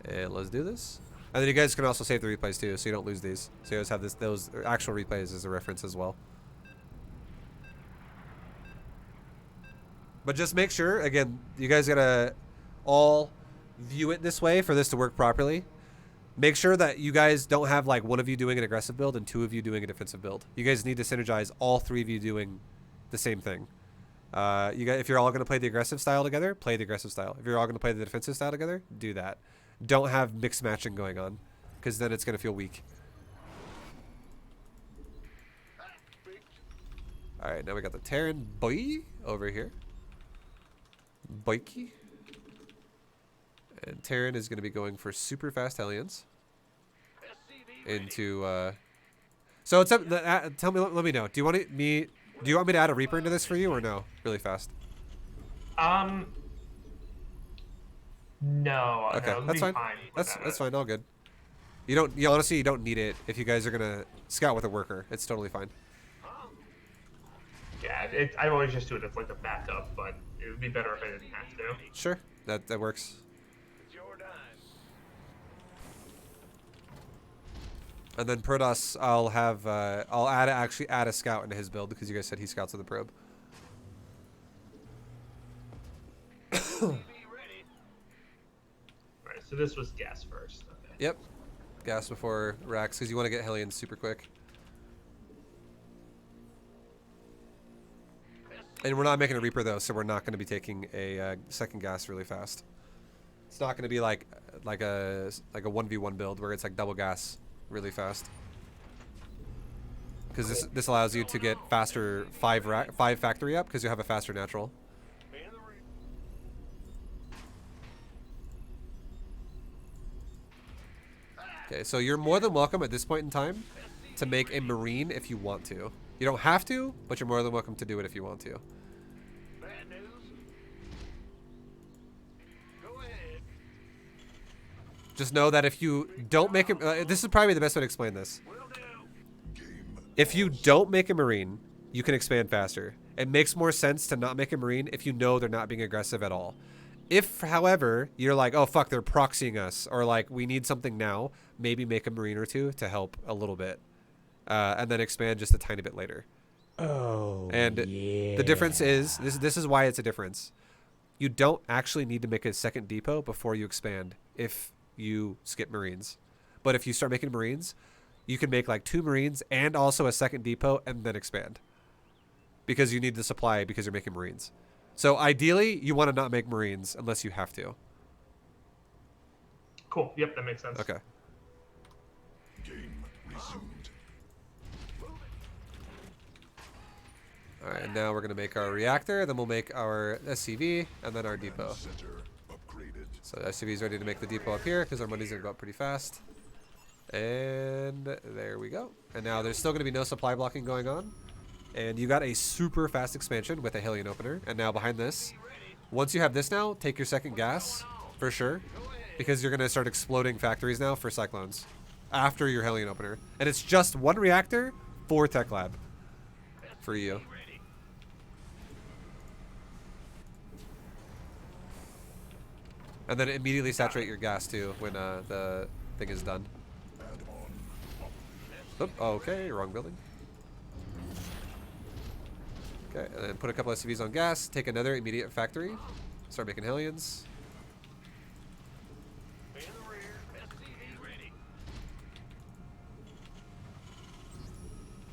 and let's do this. And then you guys can also save the replays too, so you don't lose these. So you always have those actual replays as a reference as well. But just make sure, again, you guys gotta all view it this way for this to work properly. Make sure that you guys don't have like one of you doing an aggressive build and 2 of you doing a defensive build. You guys need to synergize all 3 of you doing the same thing. If you're all gonna play the aggressive style together, play the aggressive style. If you're all gonna play the defensive style together, do that. Don't have mixed matching going on, because then it's gonna feel weak. All right, now we got the Terran boy over here. Boyki. And Terran is going to be going for super fast Hellions into so it's up, tell me, let me know. Do you want me to add a Reaper into this for you, or no? Really fast. No. Okay, no, that's fine. That's fine. All good. You honestly, you don't need it if you guys are gonna scout with a worker. It's totally fine. Yeah, I always just do it as like a backup, but it would be better if I didn't have to. Sure, that works. And then Protoss, I'll actually add a scout into his build, because you guys said he scouts with the probe. Alright, so this was gas first. Okay. Yep, gas before racks, because you want to get Hellions super quick. And we're not making a Reaper though, so we're not going to be taking a second gas really fast. It's not going to be like a 1v1 build where it's like double gas really fast. Because this allows you to get faster 5 factory up, because you have a faster natural. Okay, so you're more than welcome at this point in time to make a Marine if you want to. You don't have to, but you're more than welcome to do it if you want to. Bad news? Go ahead. Just know that if you don't make a... this is probably the best way to explain this. Will do. If you don't make a Marine, you can expand faster. It makes more sense to not make a Marine if you know they're not being aggressive at all. If, however, you're like, oh, fuck, they're proxying us, or like, we need something now, maybe make a Marine or two to help a little bit, and then expand just a tiny bit later. Oh, and yeah. the difference is, this is why it's a difference. You don't actually need to make a second depot before you expand if you skip Marines. But if you start making Marines, you can make like 2 Marines and also a second depot and then expand. Because you need the supply because you're making Marines. So ideally, you want to not make Marines unless you have to. Cool. Yep, that makes sense. Okay. Game resumed. All right, and now we're going to make our reactor, then we'll make our SCV, and then our depot. Center upgraded. So the SCV is ready to make the depot up here because our money's going to go up pretty fast. And there we go. And now there's still going to be no supply blocking going on. And you got a super fast expansion with a Hellion opener. And now behind this, once you have this now, take your second gas for sure. Because you're going to start exploding factories now for Cyclones after your Hellion opener. And it's just 1 reactor, 4 tech lab for you. And then immediately saturate your gas too when the thing is done. Oop, okay, wrong building. Okay, and then put a couple of SCVs on gas. Take another immediate factory. Start making Hellions. In the rear. SCV ready.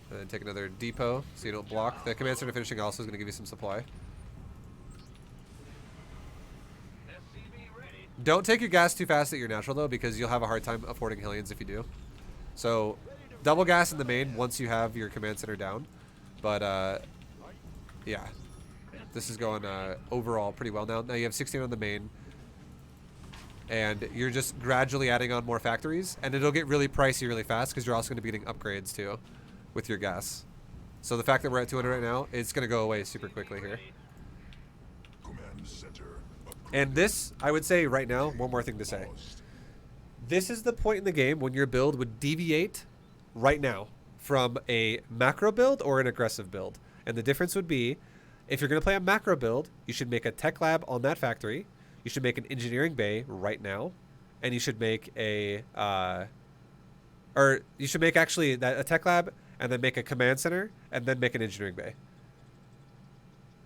And then take another depot so you don't block. The command center finishing also is going to give you some supply. SCV ready. Don't take your gas too fast at your natural though, because you'll have a hard time affording Hellions if you do. So double gas in the main once you have your command center down. But yeah, this is going overall pretty well now. Now you have 16 on the main, and you're just gradually adding on more factories, and it'll get really pricey really fast because you're also going to be getting upgrades too with your gas. So the fact that we're at 200 right now, it's going to go away super quickly here. Command center upgraded. And this, I would say right now, one more thing to say. This is the point in the game when your build would deviate right now from a macro build or an aggressive build. And the difference would be, if you're going to play a macro build, you should make a tech lab on that factory. You should make an engineering bay right now. And you should make a, or you should make actually a tech lab and then make a command center and then make an engineering bay.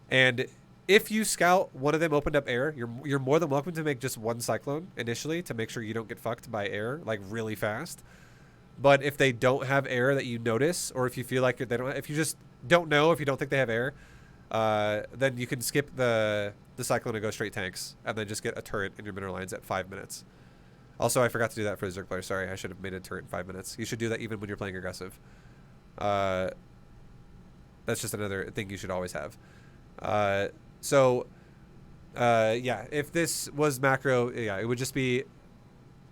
And if you scout one of them opened up air, you're more than welcome to make just 1 Cyclone initially to make sure you don't get fucked by air like really fast. But if they don't have air that you notice, or if you feel like they don't, if you just don't know, if you don't think they have air, then you can skip the Cyclone and go straight tanks, and then just get a turret in your mineral lines at 5 minutes. Also, I forgot to do that for the Zerg player. Sorry, I should have made a turret in 5 minutes. You should do that even when you're playing aggressive. That's just another thing you should always have. Yeah, if this was macro, yeah, it would just be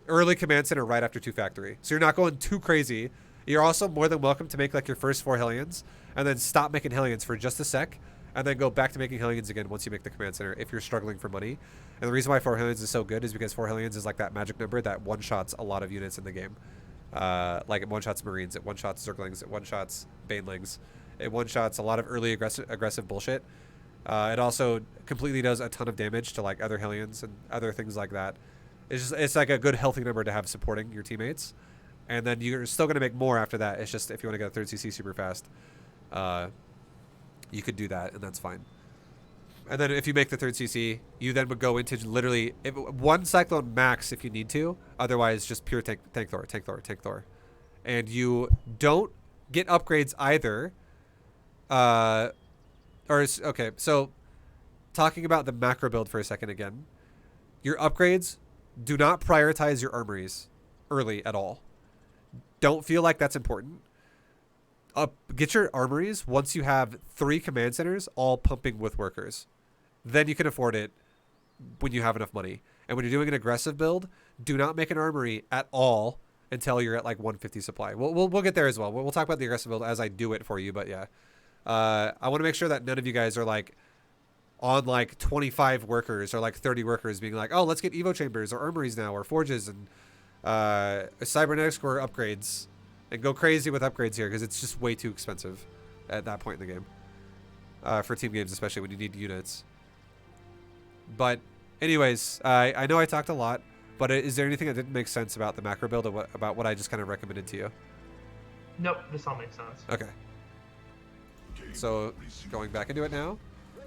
early command center right after 2 factory. So you're not going too crazy. You're also more than welcome to make like your first 4 Hellions and then stop making Hellions for just a sec and then go back to making Hellions again once you make the command center if you're struggling for money. And the reason why 4 Hellions is so good is because 4 Hellions is like that magic number that one-shots a lot of units in the game. Like it one-shots Marines, it one-shots Zerglings, it one-shots Banelings, it one-shots a lot of early aggressive bullshit. It also completely does a ton of damage to like other Hellions and other things like that. It's like a good healthy number to have supporting your teammates. And then you're still going to make more after that. It's just if you want to get a 3rd CC super fast, you could do that, and that's fine. And then if you make the 3rd CC, you then would go into literally 1 Cyclone max if you need to. Otherwise, just pure tank Thor. And you don't get upgrades either. Okay, so talking about the macro build for a second again. Your upgrades do not prioritize your armories early at all. Don't feel like that's important. Get your armories once you have 3 command centers all pumping with workers. Then you can afford it when you have enough money. And when you're doing an aggressive build, do not make an armory at all until you're at like 150 supply. We'll get there as well. We'll talk about the aggressive build as I do it for you, but yeah. I want to make sure that none of you guys are like on like 25 workers or like 30 workers being like, oh, let's get Evo chambers or armories now or forges and cybernetics core upgrades and go crazy with upgrades here because it's just way too expensive at that point in the game. for team games, especially when you need units. But anyways, I know I talked a lot, but is there anything that didn't make sense about the macro build, or about what I just kind of recommended to you? Nope, this all makes sense. Okay. So going back into it now.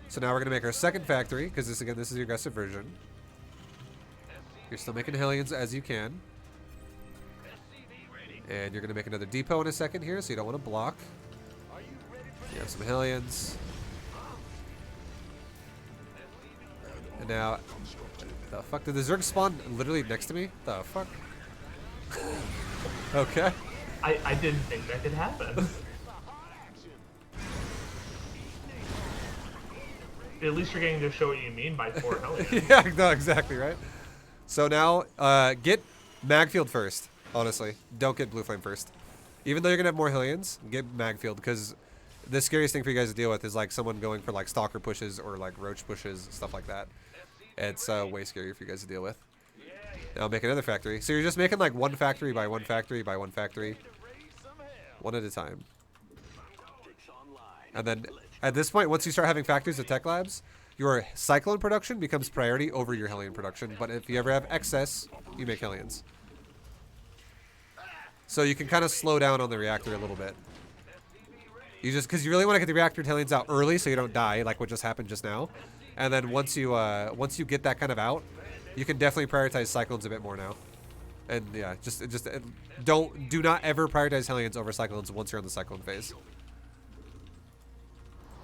So now we're going to make our second factory, because this is the aggressive version. You're still making Hellions as you can. And you're going to make another depot in a second here, so you don't want to block. You have some Hellions. And now, the fuck? Did the Zerg spawn literally next to me? The fuck? Okay. I didn't think that could happen. At least you're getting to show what you mean by 4 Hellions. Yeah, no, exactly, right? So now, get Magfield first, honestly. Don't get Blue Flame first. Even though you're going to have more Hellions, get Magfield, because the scariest thing for you guys to deal with is like someone going for like Stalker pushes or like Roach pushes, stuff like that. It's way scarier for you guys to deal with. Now make another factory. So you're just making like one factory by one factory by one factory. One at a time. And then at this point, once you start having factories at tech labs, your Cyclone production becomes priority over your Hellion production. But if you ever have excess, you make Hellions. So you can kind of slow down on the reactor a little bit. You just, because you really want to get the reactor Hellions out early so you don't die, like what just happened just now. And then once you get that kind of out, you can definitely prioritize Cyclones a bit more now. And yeah, do not ever prioritize Hellions over Cyclones once you're on the Cyclone phase.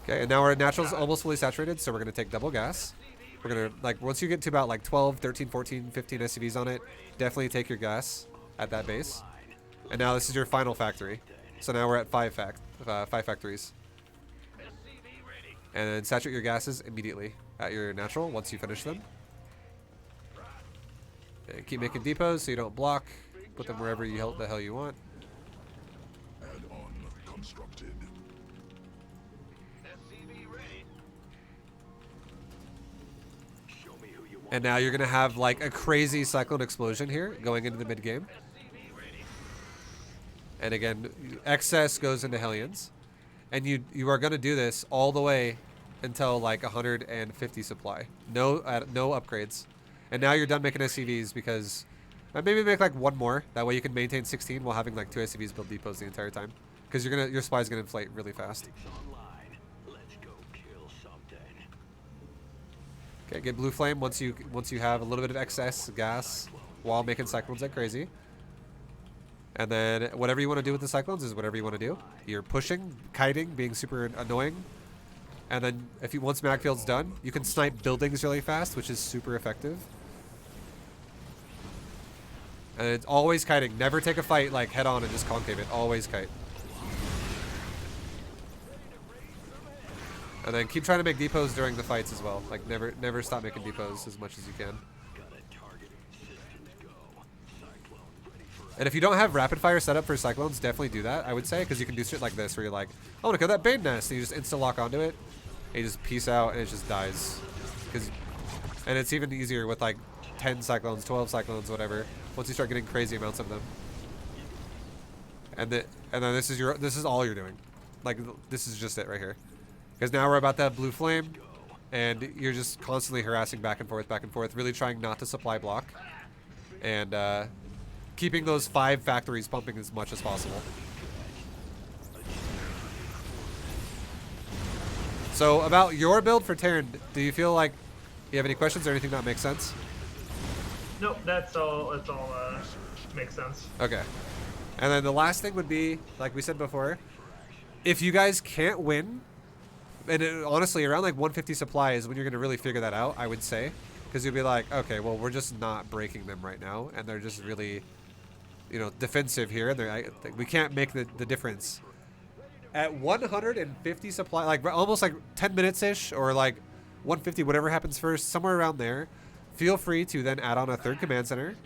Okay, and now our natural's almost fully saturated, so we're gonna take double gas. We're gonna, like, once you get to about like 12, 13, 14, 15 SCVs on it, definitely take your gas at that base. And now this is your final factory. So now we're at 5 factories. And then saturate your gases immediately at your natural once you finish them. And keep making depots so you don't block. Put them wherever the hell you want. Add-on constructed. And now you're going to have like a crazy Cyclone explosion here going into the mid game. And again, excess goes into Hellions. And you are going to do this all the way until like 150 supply. No upgrades. And now you're done making SCVs because maybe make like one more. That way you can maintain 16 while having like 2 SCVs build depots the entire time. Because your supply is going to inflate really fast. Okay, get Blue Flame once you have a little bit of excess gas while making Cyclones like crazy. And then whatever you want to do with the Cyclones is whatever you want to do. You're pushing, kiting, being super annoying. And then once Magfield's done, you can snipe buildings really fast, which is super effective. And it's always kiting. Never take a fight like head on and just concave it. Always kite. And then keep trying to make depots during the fights as well. Like never stop making depots as much as you can. And if you don't have rapid fire set up for Cyclones, definitely do that, I would say, because you can do shit like this where you're like, I want to kill that Bane Nest, and you just insta-lock onto it, and you just peace out, and it just dies. And it's even easier with like 10 Cyclones, 12 Cyclones, whatever, once you start getting crazy amounts of them. And then this is all you're doing. Like, this is just it right here. Because now we're about to have Blue Flame, and you're just constantly harassing back and forth, really trying not to supply block. And, keeping those 5 factories pumping as much as possible. So about your build for Terran, do you feel like you have any questions or anything that makes sense? Nope, that's all makes sense. Okay. And then the last thing would be, like we said before, if you guys can't win, and honestly around like 150 supply is when you're going to really figure that out, I would say. Because you'll be like, okay, well, we're just not breaking them right now, and they're just really, defensive here. We can't make the difference. At 150 supply, like almost like 10 minutes-ish, or like 150, whatever happens first, somewhere around there, feel free to then add on a 3rd command center,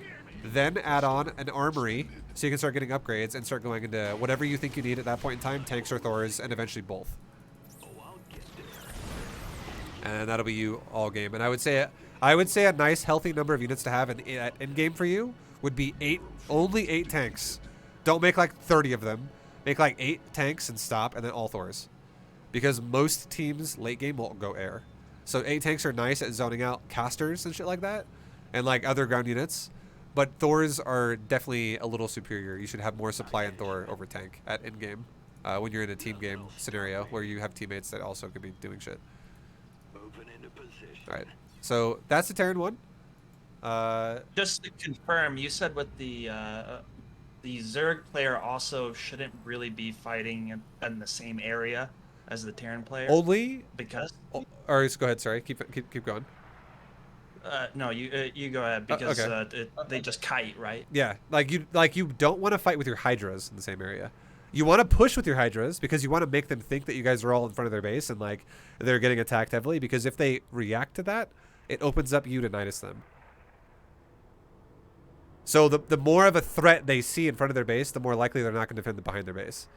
then add on an armory, so you can start getting upgrades and start going into whatever you think you need at that point in time, tanks or Thors, and eventually both. And that'll be you all game. And I would say a nice healthy number of units to have at end game for you would be only 8 tanks. Don't make like 30 of them. Make like 8 tanks and stop, and then all Thors. because most teams late game will go air. So 8 tanks are nice at zoning out casters and shit like that, and like other ground units. But Thors are definitely a little superior. You should have more supply in Thor over tank at in game when you're in a team game scenario where you have teammates that also could be doing shit. Moving into position. All right, so that's the Terran one. Just to confirm, you said with the Zerg player also shouldn't really be fighting in the same area as the Terran player. Only. Because. Or go ahead. Sorry, keep going. No, you go ahead because okay. They just kite, right? Yeah, like you don't want to fight with your Hydras in the same area. You want to push with your Hydras because you want to make them think that you guys are all in front of their base and like they're getting attacked heavily, because if they react to that, it opens up you to Nydus them. So the more of a threat they see in front of their base, the more likely they're not going to defend behind their base.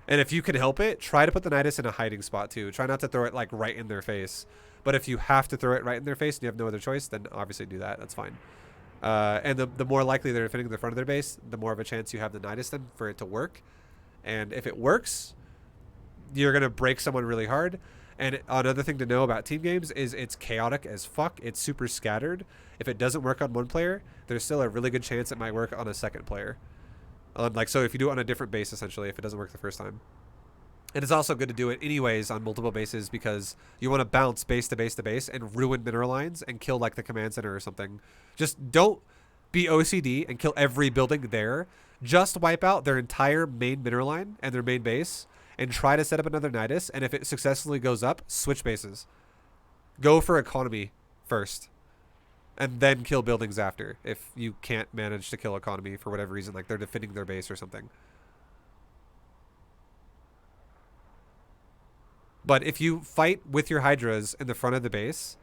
And if you can help it, try to put the Nydus in a hiding spot too. Try not to throw it like right in their face. But if you have to throw it right in their face and you have no other choice, then obviously do that. That's fine. And the more likely they're defending the front of their base, the more of a chance you have to Nydus them for it to work. And if it works, you're going to break someone really hard. And another thing to know about team games is it's chaotic as fuck. It's super scattered. If it doesn't work on one player, there's still a really good chance it might work on a second player. Like, so if you do it on a different base, essentially, if it doesn't work the first time. And it's also good to do it anyways on multiple bases because you want to bounce base to base to base and ruin mineral lines and kill like the command center or something. Just don't be OCD and kill every building there. Just wipe out their entire main mineral line and their main base and try to set up another Nydus. And if it successfully goes up, switch bases. Go for economy first. And then kill buildings after if you can't manage to kill economy for whatever reason, like they're defending their base or something. But if you fight with your Hydras in the front of the base,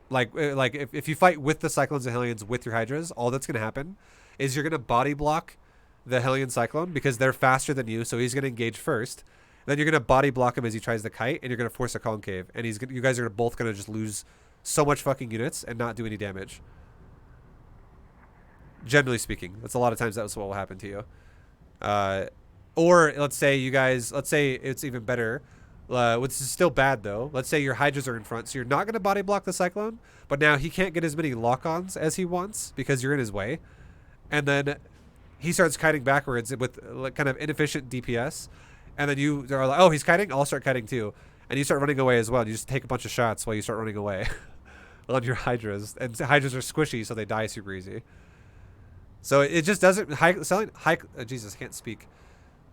like if you fight with the Cyclones and Hellions with your Hydras, all that's going to happen is you're going to body block the Hellion Cyclone because they're faster than you, so he's going to engage first. Then you're going to body block him as he tries to kite, and you're going to force a concave. And you guys are both going to just lose so much fucking units and not do any damage. Generally speaking, that's a lot of times that's what will happen to you. Or let's say it's even better. Which is still bad though. Let's say your Hydras are in front, so you're not going to body block the Cyclone, but now he can't get as many lock-ons as he wants because you're in his way. And then he starts kiting backwards with like kind of inefficient DPS. And then you are like, oh, he's kiting? I'll start kiting too. And you start running away as well. And you just take a bunch of shots while you start running away on your Hydras. And Hydras are squishy, so they die super easy. So it just doesn't... Jesus, I can't speak.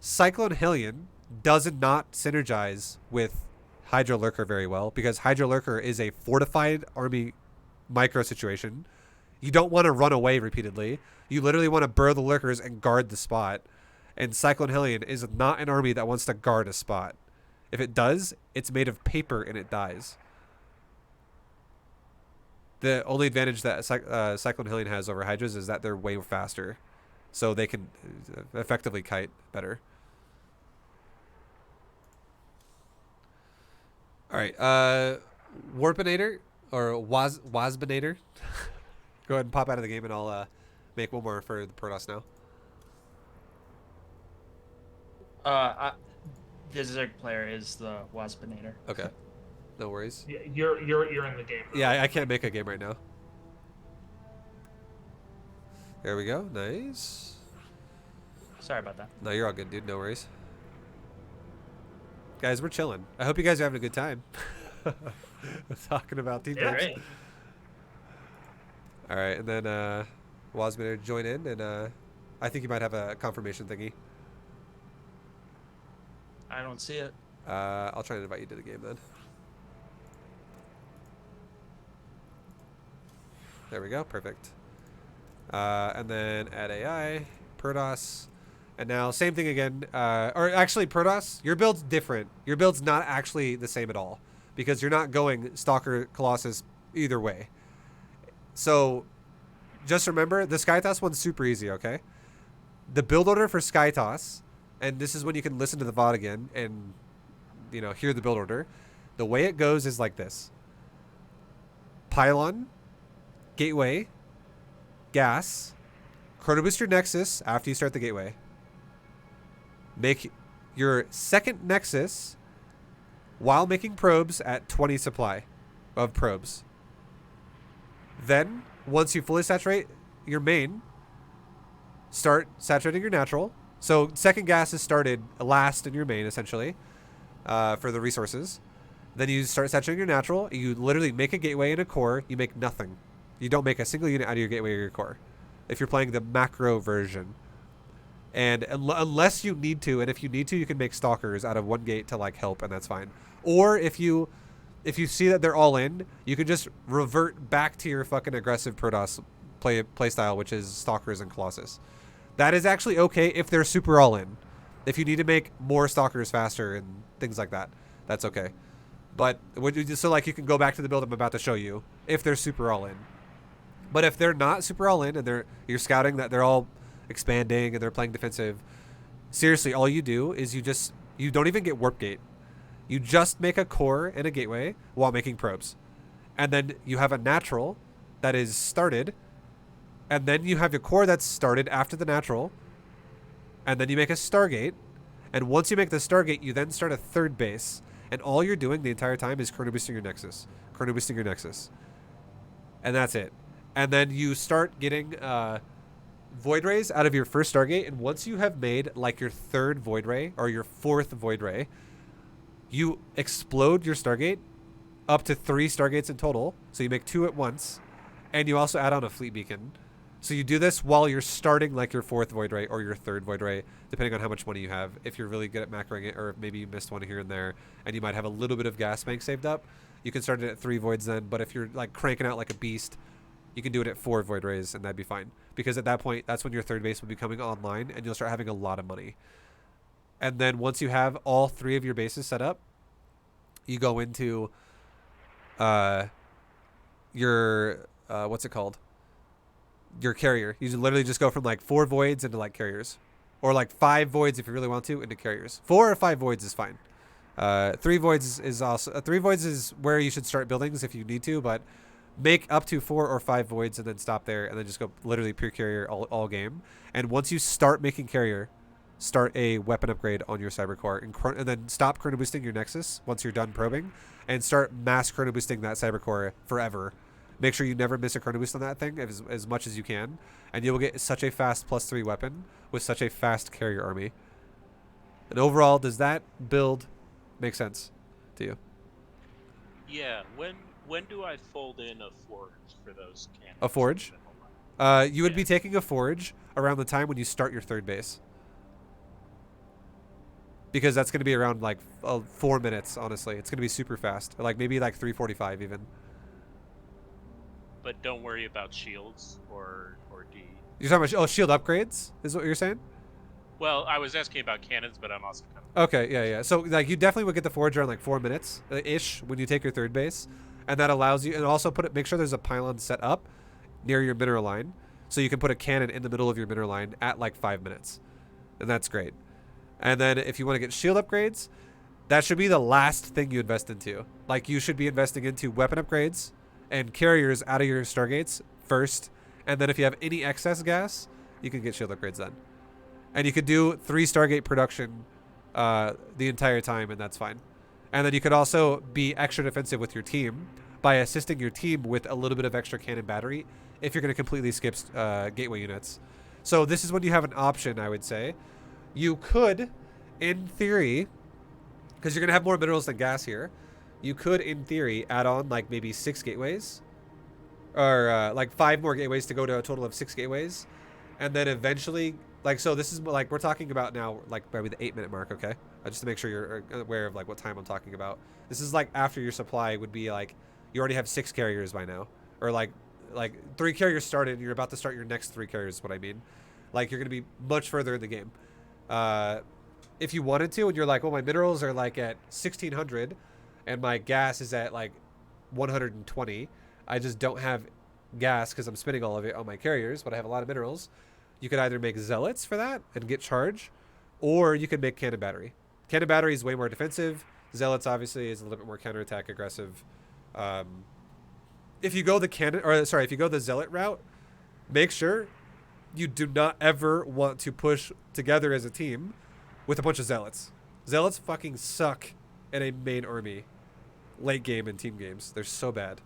Cyclone Hellion does not synergize with Hydra Lurker very well because Hydra Lurker is a fortified army micro situation. You don't want to run away repeatedly. You literally want to burrow the Lurkers and guard the spot. And Cyclone Hellion is not an army that wants to guard a spot. If it does, it's made of paper and it dies. The only advantage that Cyclone Hellion has over Hydras is that they're way faster. So they can effectively kite better. All right, Warpinator or Wasbinator. Go ahead and pop out of the game, and I'll make one more for the Protoss now. The Zerg player is the Wasbinator. Okay, no worries. Yeah, you're in the game. Yeah, I can't make a game right now. There we go. Nice. Sorry about that. No, you're all good, dude. No worries. Guys, we're chilling. I hope you guys are having a good time. Talking about team games. Great. All right, and then Wasbinator join in, and I think you might have a confirmation thingy. I don't see it. I'll try and invite you to the game then. There we go. Perfect. And then add AI, Protoss. And now, same thing again. Or actually, Protoss, your build's different. Your build's not actually the same at all. Because you're not going Stalker, Colossus either way. So, just remember, the Skytoss one's super easy, okay? The build order for Skytoss, and this is when you can listen to the VOD again and, you know, hear the build order. The way it goes is like this. Pylon, Gateway, Gas, Chrono Booster Nexus after you start the Gateway. Make your second Nexus while making probes at 20 supply of probes. Then, once you fully saturate your main, start saturating your natural. So second gas is started last in your main, essentially, for the resources. Then you start saturating your natural. You literally make a gateway and a core. You make nothing. You don't make a single unit out of your gateway or your core if you're playing the macro version. And unless you need to, and if you need to, you can make stalkers out of one gate to like help, and that's fine. Or if you see that they're all in, you can just revert back to your fucking aggressive Protoss play style, which is stalkers and Colossus. That is actually okay if they're super all in. If you need to make more stalkers faster and things like that, that's okay. But so like you can go back to the build I'm about to show you if they're super all in. But if they're not super all in and you're scouting that they're all expanding and they're playing defensive, seriously, all you do is you don't even get warp gate. You just make a core and a gateway while making probes. And then you have a natural that is started. And then you have your core that's started after the natural. And then you make a Stargate. And once you make the Stargate, you then start a third base. And all you're doing the entire time is chrono boosting your Nexus. Chrono boosting your Nexus. And that's it. And then you start getting Void Rays out of your first Stargate. And once you have made like your third Void Ray or your fourth Void Ray, you explode your Stargate up to 3 Stargates in total. So you make 2 at once. And you also add on a Fleet Beacon. So you do this while you're starting like your 4th Void Ray or your 3rd Void Ray, depending on how much money you have. If you're really good at macroing it, or if maybe you missed one here and there, and you might have a little bit of gas bank saved up, you can start it at 3 Voids then. But if you're like cranking out like a beast, you can do it at 4 Void Rays, and that'd be fine. Because at that point, that's when your third base will be coming online, and you'll start having a lot of money. And then once you have all 3 of your bases set up, you go into your what's it called? Your carrier. You literally just go from like 4 voids into like carriers, or like 5 voids if you really want to into carriers. 4 or 5 voids is fine. 3 voids is also 3 voids is where you should start buildings if you need to, but make up to 4 or 5 voids and then stop there, and then just go literally pure carrier all game. And once you start making carrier, start a weapon upgrade on your cybercore, and then stop chrono boosting your Nexus once you're done probing, and start mass chrono boosting that cybercore forever. Make sure you never miss a chrono boost on that thing as much as you can, and you will get such a fast +3 weapon with such a fast carrier army. And overall, does that build make sense to you? Yeah. When do I fold in a forge for those cannons? A forge? You would be taking a forge around the time when you start your third base. Because that's going to be around like 4 minutes, honestly. It's going to be super fast. Like maybe like 3:45 even. But don't worry about shields or D. You're talking about shield upgrades is what you're saying? Well, I was asking about cannons, but I'm also kind of... Okay, yeah. So like you definitely would get the forge around like 4 minutes ish when you take your third base, and that allows you, and also make sure there's a pylon set up near your mineral line, so you can put a cannon in the middle of your mineral line at like 5 minutes, and that's great. And then if you want to get shield upgrades, that should be the last thing you invest into. Like you should be investing into weapon upgrades and carriers out of your Stargates first, and then if you have any excess gas, you can get shield upgrades then. And you could do 3 Stargate production the entire time, and that's fine. And then you could also be extra defensive with your team by assisting your team with a little bit of extra cannon battery if you're going to completely skip gateway units. So this is when you have an option, I would say. You could, in theory, because you're going to have more minerals than gas here, you could, in theory, add on like maybe 6 gateways, or like 5 more gateways to go to a total of 6 gateways, and then eventually, like, so this is like we're talking about now, like maybe the 8-minute mark, okay? Just to make sure you're aware of like what time I'm talking about. This is like after your supply would be like you already have 6 carriers by now, or like 3 carriers started, and you're about to start your next 3 carriers. Is what I mean. Like you're gonna be much further in the game. If you wanted to, and you're like, well, my minerals are like at 1600. And my gas is at like 120. I just don't have gas because I'm spending all of it on my carriers, but I have a lot of minerals. You could either make zealots for that and get charge, or you could make cannon battery. Cannon battery is way more defensive. Zealots obviously is a little bit more counterattack aggressive. If you go the zealot route, make sure you do not ever want to push together as a team with a bunch of zealots. Zealots fucking suck in a main army late game in team games. They're so bad.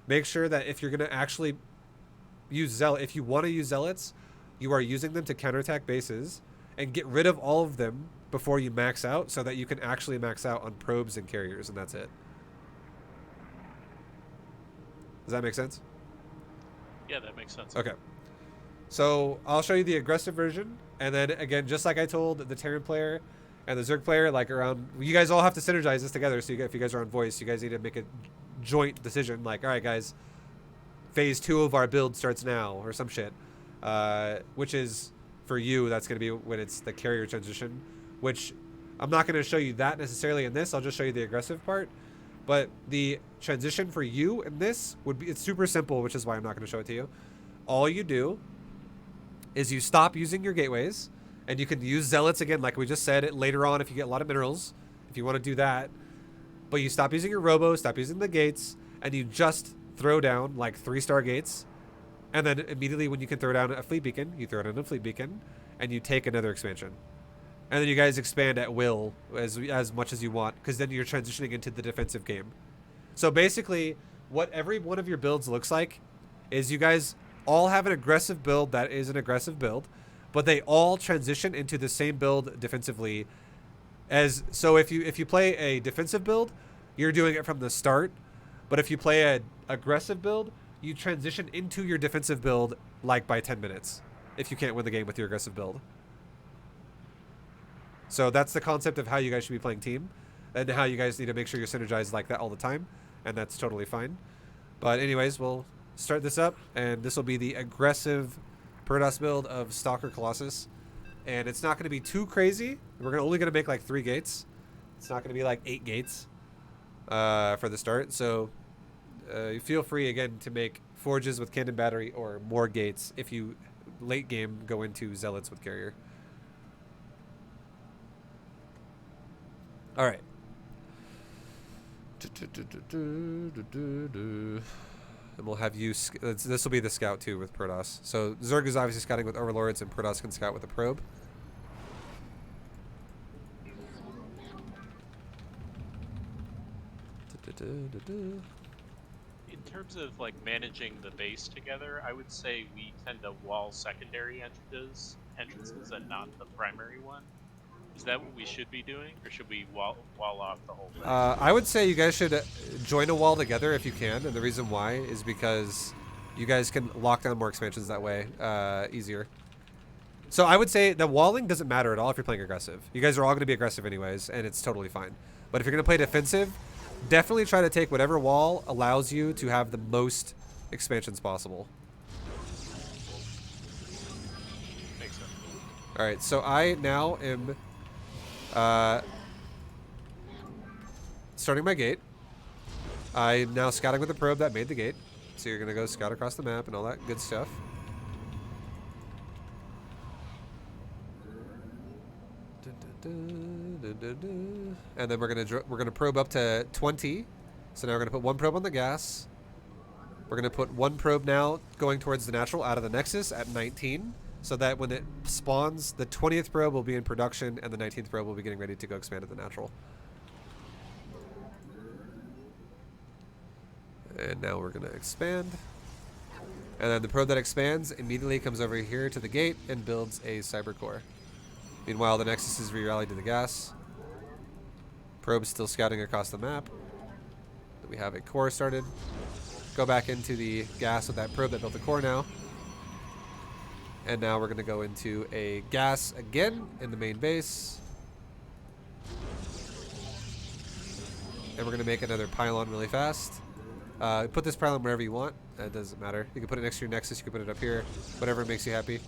Make sure that if you're going to actually use if you want to use zealots, you are using them to counterattack bases, and get rid of all of them before you max out so that you can actually max out on probes and carriers, and that's it. Does that make sense? Yeah, that makes sense. Okay. So I'll show you the aggressive version, and then again, just like I told the Terran player and the Zerg player, like around, you guys all have to synergize this together. So if you guys are on voice, you guys need to make a joint decision. Like, all right, guys, phase 2 of our build starts now, or some shit. Which is for you, that's going to be when it's the carrier transition. Which I'm not going to show you that necessarily in this. I'll just show you the aggressive part. But the transition for you in this would be, it's super simple, which is why I'm not going to show it to you. All you do is you stop using your gateways, and you can use zealots again, like we just said, later on if you get a lot of minerals, if you want to do that. But you stop using your robo, stop using the gates, and you just throw down like 3-star gates. And then immediately when you can throw down a fleet beacon, you throw down a fleet beacon, and you take another expansion. And then you guys expand at will as much as you want, because then you're transitioning into the defensive game. So basically, what every one of your builds looks like is you guys all have an aggressive build that is an aggressive build, but they all transition into the same build defensively. So if you play a defensive build, you're doing it from the start. But if you play an aggressive build, you transition into your defensive build like by 10 minutes if you can't win the game with your aggressive build. So that's the concept of how you guys should be playing team, and how you guys need to make sure you're synergized like that all the time, and that's totally fine. But anyways, we'll start this up, and this will be the aggressive Protoss build of Stalker Colossus. And it's not going to be too crazy. We're only going to make like 3 gates. It's not going to be like 8 gates for the start. So you feel free again to make forges with cannon battery or more gates if you late game go into zealots with carrier. All right. And we'll have you. This will be the scout too with Protoss. So Zerg is obviously scouting with overlords, and Protoss can scout with a probe. In terms of like managing the base together, I would say we tend to wall secondary entrances and not the primary one. Is that what we should be doing, or should we wall off the whole thing? I would say you guys should join a wall together if you can, and the reason why is because you guys can lock down more expansions that way easier. So I would say the walling doesn't matter at all if you're playing aggressive. You guys are all going to be aggressive anyways, and it's totally fine. But if you're going to play defensive, definitely try to take whatever wall allows you to have the most expansions possible. Makes sense. All right, so I now am starting my gate. I'm now scouting with the probe that made the gate. So you're going to go scout across the map and all that good stuff. And then we're gonna probe up to 20. So now we're gonna put 1 probe on the gas. We're gonna put 1 probe now going towards the natural out of the Nexus at 19, so that when it spawns, the 20th probe will be in production and the 19th probe will be getting ready to go expand at the natural. And now we're gonna expand. And then the probe that expands immediately comes over here to the gate and builds a cyber core. Meanwhile, the Nexus is re-rallied to the gas. Probe's still scouting across the map. We have a core started. Go back into the gas with that probe that built the core now. And now we're going to go into a gas again in the main base. And we're going to make another pylon really fast. Put this pylon wherever you want. That doesn't matter. You can put it next to your Nexus. You can put it up here. Whatever makes you happy.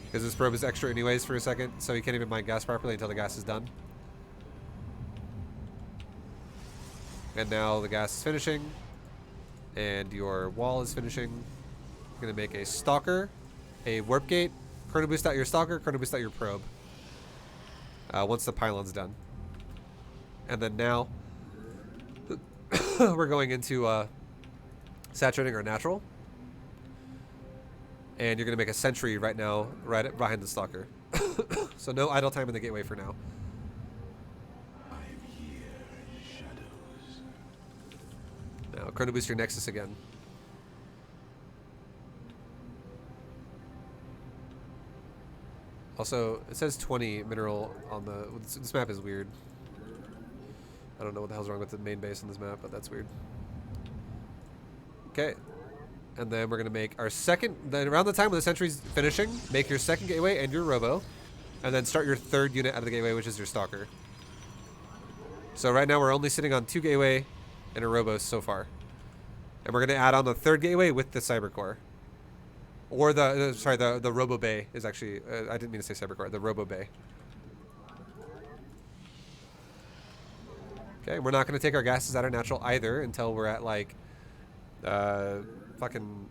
Because this probe is extra anyways for a second, so you can't even mine gas properly until the gas is done. And now the gas is finishing, and your wall is finishing. You're going to make a stalker, a warp gate, chrono boost out your stalker, chrono boost out your probe. Once the pylon's done. And then now, we're going into saturating our natural. And you're going to make a sentry right now, right behind the stalker. So no idle time in the gateway for now. I am here. Chrono Boost your Nexus again. Also, it says 20 mineral on the... This map is weird. I don't know what the hell's wrong with the main base on this map, but that's weird. Okay. And then we're going to make our second... Then around the time when the sentry's finishing, make your second gateway and your robo. And then start your third unit out of the gateway, which is your stalker. So right now we're only sitting on 2 gateway and a robo so far. And we're going to add on the third gateway with the cyber core. Or the robo bay is actually... I didn't mean to say cyber core. The robo bay. Okay, we're not going to take our gases out of natural either until we're at like... fucking...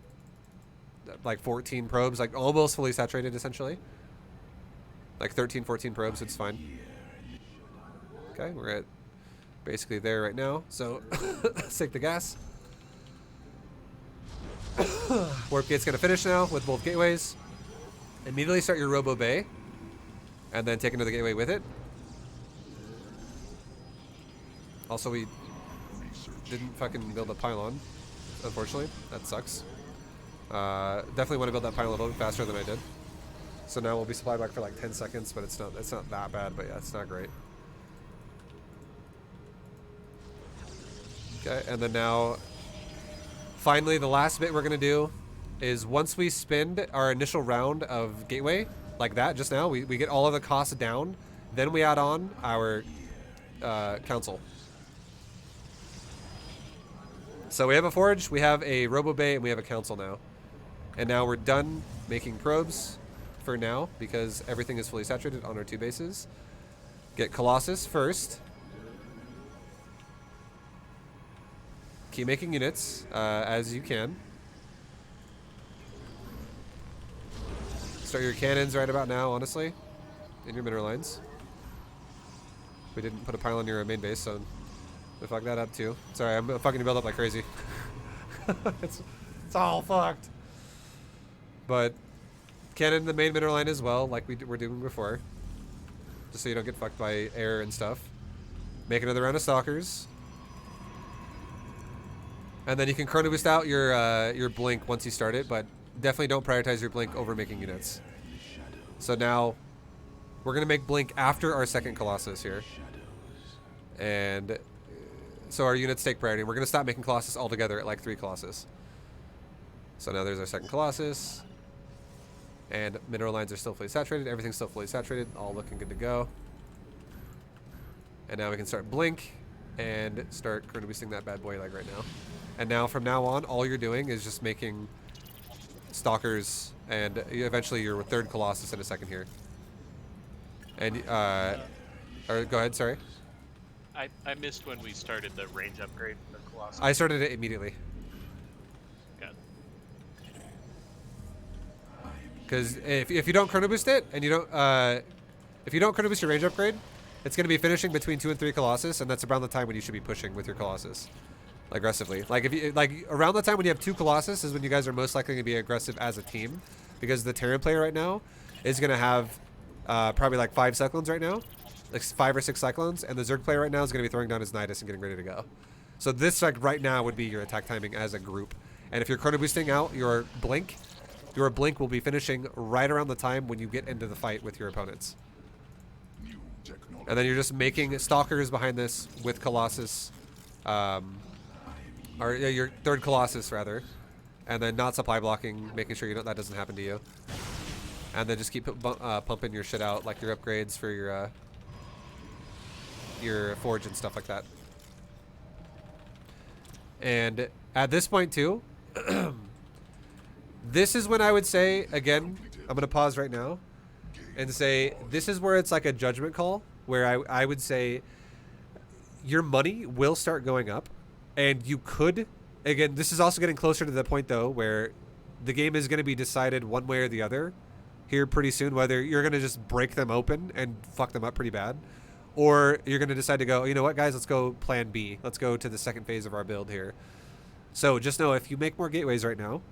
like 14 probes. Like almost fully saturated essentially. Like 13, 14 probes, it's fine. Okay, we're at basically there right now. So, let's take the gas. Warp gate's gonna finish now with both gateways. Immediately start your Robo Bay. And then take another gateway with it. Also, we didn't fucking build a pylon, unfortunately. That sucks. Definitely want to build that pylon a little bit faster than I did. So now we'll be supply back for like 10 seconds, but it's not that bad, but yeah, it's not great. Okay, and then now, finally, the last bit we're gonna do is once we spend our initial round of gateway, like that just now, we get all of the costs down, then we add on our council. So we have a forge, we have a robo bay, and we have a council now. And now we're done making probes for now because everything is fully saturated on our 2 bases. Get Colossus first. Keep making units as you can. Start your cannons right about now, honestly, in your mineral lines. We didn't put a pylon near our main base, so we fucked that up too. Sorry, I'm fucking build up like crazy. it's all fucked. But cannon the main mineral line as well, like we were doing before, just so you don't get fucked by air and stuff. Make another round of stalkers, and then you can chrono boost out your blink once you start it, but definitely don't prioritize your blink over making units. So now we're gonna make blink after our second Colossus here, and so our units take priority. We're gonna stop making Colossus altogether at like 3 Colossus. So now there's our second Colossus. And mineral lines are still fully saturated. Everything's still fully saturated. All looking good to go. And now we can start blink and start chrono boosting that bad boy like right now. And now from now on, all you're doing is just making stalkers and eventually your third Colossus in a second here. And or go ahead, sorry. I missed when we started the range upgrade for the Colossus. I started it immediately. Because if you don't chrono boost it and you don't if you don't chrono boost your range upgrade, it's going to be finishing between 2 and 3 Colossus, and that's around the time when you should be pushing with your Colossus aggressively. Like if you around the time when you have 2 Colossus is when you guys are most likely to be aggressive as a team, because the Terran player right now is going to have probably like 5 cyclones right now, like 5 or 6 cyclones, and the Zerg player right now is going to be throwing down his Nydus and getting ready to go. So this like right now would be your attack timing as a group, and if you're chrono boosting out your blink will be finishing right around the time when you get into the fight with your opponents. And then you're just making stalkers behind this with Colossus, or your third Colossus rather, and then not supply blocking, making sure that doesn't happen to you. And then just keep pumping your shit out, like your upgrades for your forge and stuff like that. And at this point too, this is when I would say, again, I'm going to pause right now and say, this is where it's like a judgment call, where I would say your money will start going up, and you could, again, this is also getting closer to the point though, where the game is going to be decided one way or the other here pretty soon, whether you're going to just break them open and fuck them up pretty bad, or you're going to decide to go, you know what guys, let's go plan B. Let's go to the second phase of our build here. So just know, if you make more gateways right now,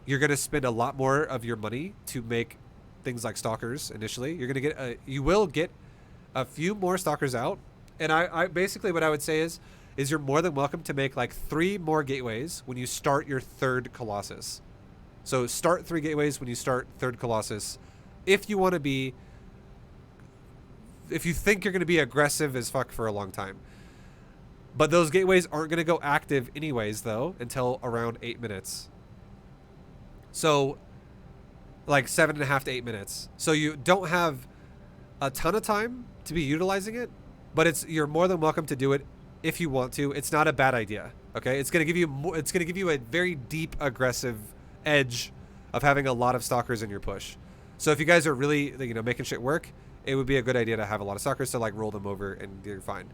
you're going to spend a lot more of your money to make things like stalkers initially. You're going to get you will get a few more stalkers out. And I basically what I would say is, is you're more than welcome to make like 3 more gateways when you start your 3rd Colossus. So start 3 gateways when you start 3rd Colossus. If you want to be, if you think you're going to be aggressive as fuck for a long time. But those gateways aren't going to go active anyways, though, until around 8 minutes. So, like 7.5 to 8 minutes. So you don't have a ton of time to be utilizing it, but you're more than welcome to do it if you want to. It's not a bad idea. Okay, it's going to give you it's going to give you a very deep, aggressive edge of having a lot of stalkers in your push. So if you guys are really, you know, making shit work, it would be a good idea to have a lot of stalkers to like roll them over and you're fine.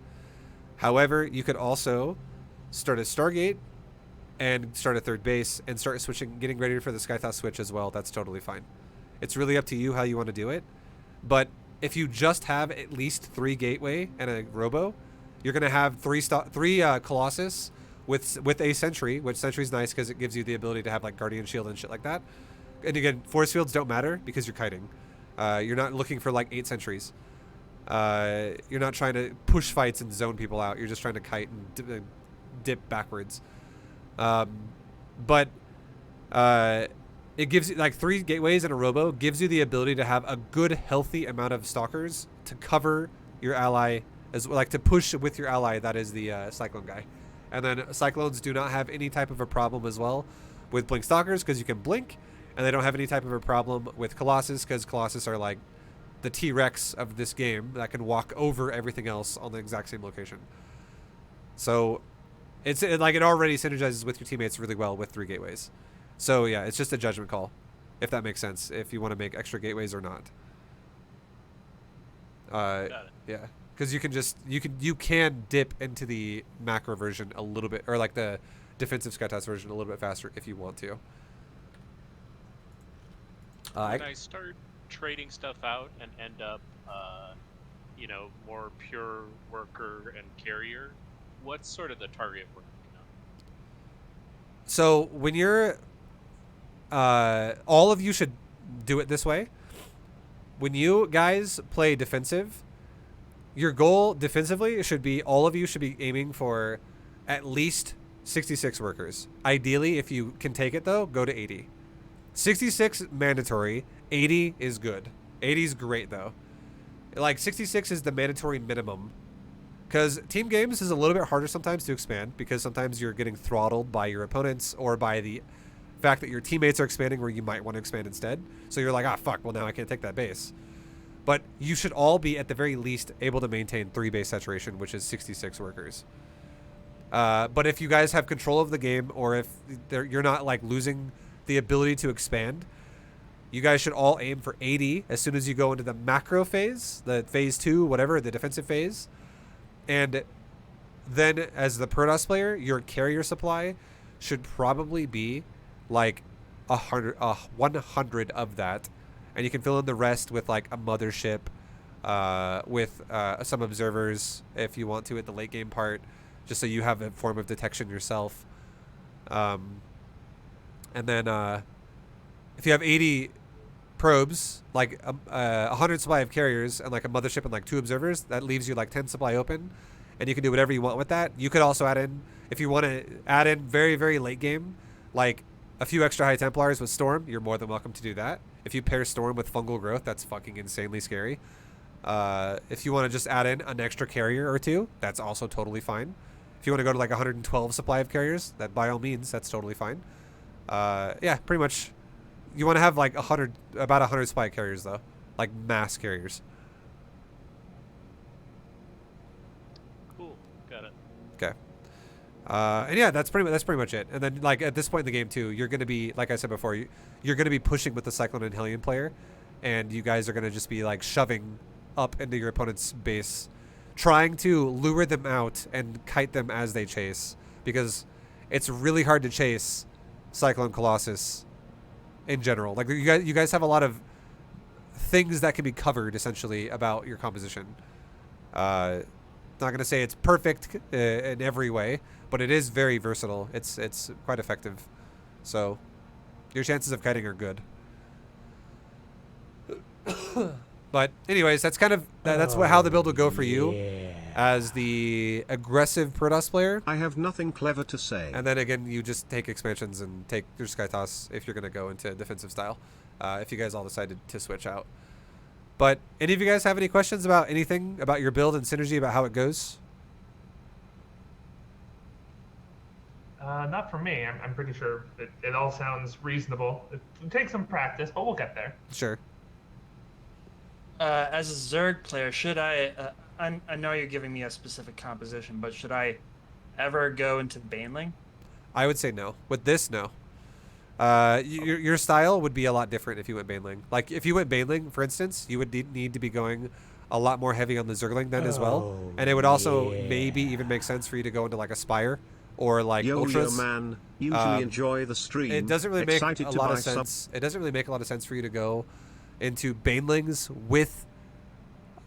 However, you could also start a Stargate and start a 3rd base and start switching, getting ready for the Skythought switch as well. That's totally fine. It's really up to you how you want to do it. But if you just have at least 3 gateway and a robo, you're gonna have 3 Colossus with a sentry, which sentry's nice because it gives you the ability to have like guardian shield and shit like that. And again, force fields don't matter because you're kiting. You're not looking for like 8 sentries. You're not trying to push fights and zone people out. You're just trying to kite and dip backwards. But it gives you like 3 gateways and a robo gives you the ability to have a good healthy amount of stalkers to cover your ally, as like to push with your ally. That is the cyclone guy. And then cyclones do not have any type of a problem as well with blink stalkers because you can blink, and they don't have any type of a problem with Colossus because Colossus are like the T-Rex of this game that can walk over everything else on the exact same location. So it already synergizes with your teammates really well with 3 gateways. So yeah, it's just a judgment call, if that makes sense, if you want to make extra gateways or not. Got it. Yeah, because you can dip into the macro version a little bit, or like the defensive Skytoss version a little bit faster if you want to. When I start trading stuff out and end up, you know, more pure worker and carrier, what's sort of the target we're looking at? So when you're, all of you should do it this way. When you guys play defensive, your goal defensively should be, all of you should be aiming for at least 66 workers. Ideally, if you can take it though, go to 80. 66 mandatory, 80 is good. 80 is great though. Like 66 is the mandatory minimum. Because team games is a little bit harder sometimes to expand because sometimes you're getting throttled by your opponents or by the fact that your teammates are expanding where you might want to expand instead. So you're like, ah, fuck, well now I can't take that base. But you should all be at the very least able to maintain 3 base saturation, which is 66 workers. But if you guys have control of the game, or if you're not like losing the ability to expand, you guys should all aim for 80 as soon as you go into the macro phase, the phase 2, whatever, the defensive phase. And then as the Protoss player, your carrier supply should probably be like 100 of that. And you can fill in the rest with like a mothership, with some observers if you want to at the late game part, just so you have a form of detection yourself. And then if you have 80 probes, like 100 supply of carriers and like a mothership and like 2 observers, that leaves you like 10 supply open, and you can do whatever you want with that. You could also add in, if you want to add in very, very late game, like a few extra High Templars with Storm, you're more than welcome to do that. If you pair Storm with Fungal Growth, that's fucking insanely scary. If you want to just add in an extra carrier or 2, that's also totally fine. If you want to go to like 112 supply of carriers, that by all means, that's totally fine. Yeah, pretty much. You want to have like about 100 supply of carriers though, like mass carriers. Cool, got it. Okay. And yeah, that's pretty much it. And then like at this point in the game too, you're gonna be, like I said before, you're gonna be pushing with the Cyclone and Hellion player, and you guys are gonna just be like shoving up into your opponent's base, trying to lure them out and kite them as they chase, because it's really hard to chase Cyclone Colossus in general. Like you guys have a lot of things that can be covered essentially about your composition. Not gonna say it's perfect in every way, but it is very versatile. It's quite effective. So your chances of kiting are good. But anyways, that's kind of how the build will go for you. as the aggressive Protoss player. I have nothing clever to say. And then again, you just take expansions and take your Sky Toss if you're going to go into defensive style, if you guys all decided to switch out. But any of you guys have any questions about anything about your build and synergy, about how it goes? Not for me. I'm pretty sure it all sounds reasonable. It takes some practice, but we'll get there. Sure. As a Zerg player, should I know you're giving me a specific composition, but should I ever go into Baneling? I would say no. With this, no. Your style would be a lot different if you went Baneling. Like, if you went Baneling, for instance, you would need to be going a lot more heavy on the Zergling then as well. And it would also maybe even make sense for you to go into, like, a Spire or, like, Ultras. Man, usually enjoy the stream. It doesn't really make Excited a to lot buy of sense. It doesn't really make a lot of sense for you to go into Banelings with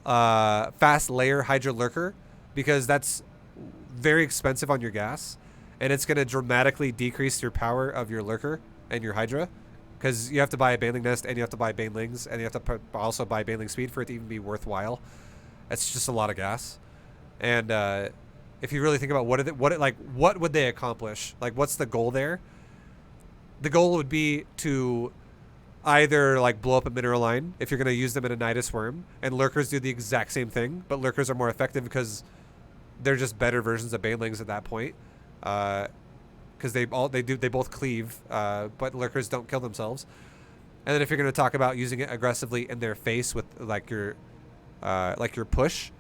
fast layer Hydra Lurker, because that's very expensive on your gas, and it's going to dramatically decrease your power of your Lurker and your Hydra, because you have to buy a Baneling nest, and you have to buy Banelings, and you have to also buy Baneling speed for it to even be worthwhile. It's just a lot of gas. And if you really think about what would they accomplish? Like, what's the goal there? The goal would be to either, like, blow up a mineral line if you're going to use them in a Nydus worm, and Lurkers do the exact same thing, but Lurkers are more effective because they're just better versions of Banelings at that point. Because they both cleave, but Lurkers don't kill themselves. And then if you're going to talk about using it aggressively in their face with like your push,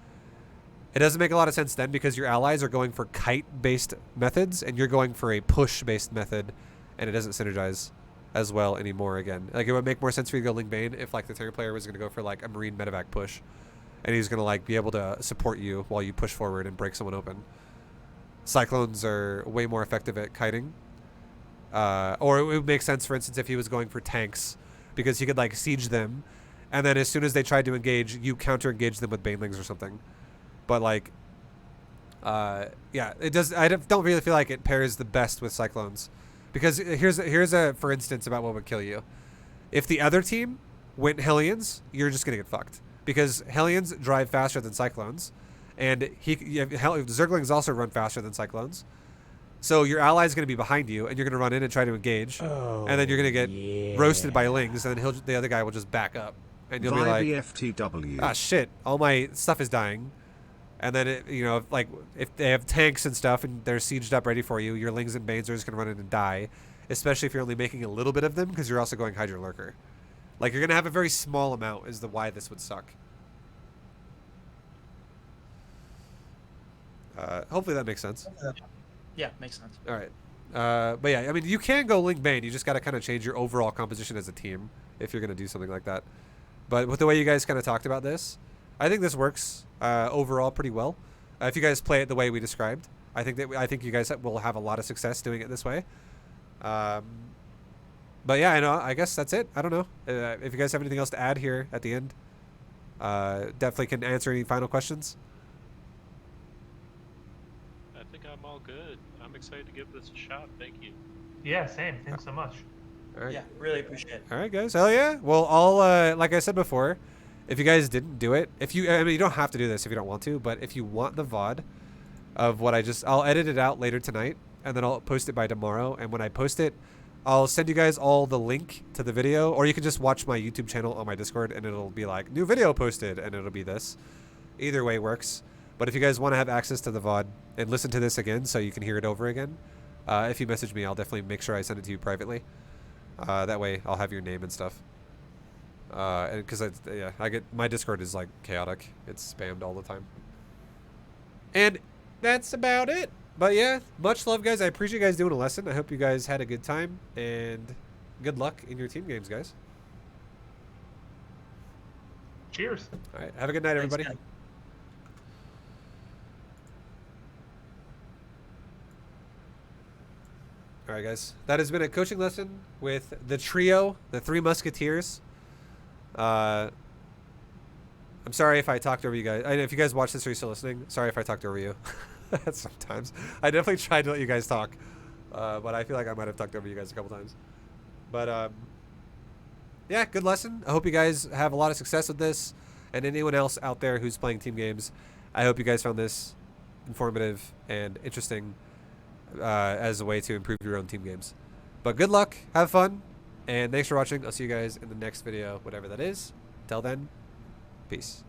it doesn't make a lot of sense then, because your allies are going for kite-based methods and you're going for a push-based method, and it doesn't synergize as well anymore. Again, like, it would make more sense for you to go Ling Bane if, like, the Terran player was going to go for, like, a Marine medevac push, and he's going to, like, be able to support you while you push forward and break someone open. Cyclones are way more effective at kiting. Or it would make sense, for instance, if he was going for tanks, because he could, like, siege them, and then as soon as they tried to engage, you counter-engage them with Banelings or something. But, like, yeah, it does. I don't really feel like it pairs the best with Cyclones, because here's a for instance about what would kill you. If the other team went Hellions, you're just gonna get fucked, because Hellions drive faster than Cyclones, and Zerglings also run faster than Cyclones. So your ally is going to be behind you, and you're going to run in and try to engage, and then you're going to get roasted by Lings, and then the other guy will just back up, and you'll be like, FTW. ah, shit, all my stuff is dying. And then, if they have tanks and stuff, and they're sieged up ready for you, your Lings and Banes are just going to run in and die, especially if you're only making a little bit of them, because you're also going Hydra Lurker. Like, you're going to have a very small amount is why this would suck. Hopefully that makes sense. Yeah, makes sense. All right. But yeah, I mean, you can go Ling Bane. You just got to kind of change your overall composition as a team if you're going to do something like that. But with the way you guys kind of talked about this, I think this works overall pretty well. If you guys play it the way we described, I think you guys will have a lot of success doing it this way. But yeah, I guess that's it. I don't know. If you guys have anything else to add here at the end, definitely can answer any final questions. I think I'm all good. I'm excited to give this a shot. Thank you. Yeah, same. Thanks so much. All right. Yeah, really appreciate it. All right, guys. Hell yeah. Well, I'll like I said before, if you guys didn't do it, you don't have to do this if you don't want to, but if you want the VOD of what I'll edit it out later tonight, and then I'll post it by tomorrow. And when I post it, I'll send you guys all the link to the video, or you can just watch my YouTube channel on my Discord, and it'll be like, new video posted, and it'll be this. Either way works. But if you guys want to have access to the VOD and listen to this again so you can hear it over again, if you message me, I'll definitely make sure I send it to you privately. That way I'll have your name and stuff. Because my Discord is like chaotic. It's spammed all the time. And that's about it. But yeah, much love, guys. I appreciate you guys doing a lesson. I hope you guys had a good time, and good luck in your team games, guys. Cheers. All right, have a good night, everybody. Thanks, All right, guys. That has been a coaching lesson with the trio, the Three Musketeers. I'm sorry if I talked over you guys. If you guys watch this or you're still listening, sorry if I talked over you. Sometimes. I definitely tried to let you guys talk, but I feel like I might have talked over you guys a couple times. But yeah, good lesson. I hope you guys have a lot of success with this, and anyone else out there who's playing team games, I hope you guys found this informative and interesting as a way to improve your own team games. But good luck, have fun, and thanks for watching. I'll see you guys in the next video, whatever that is. Till then, peace.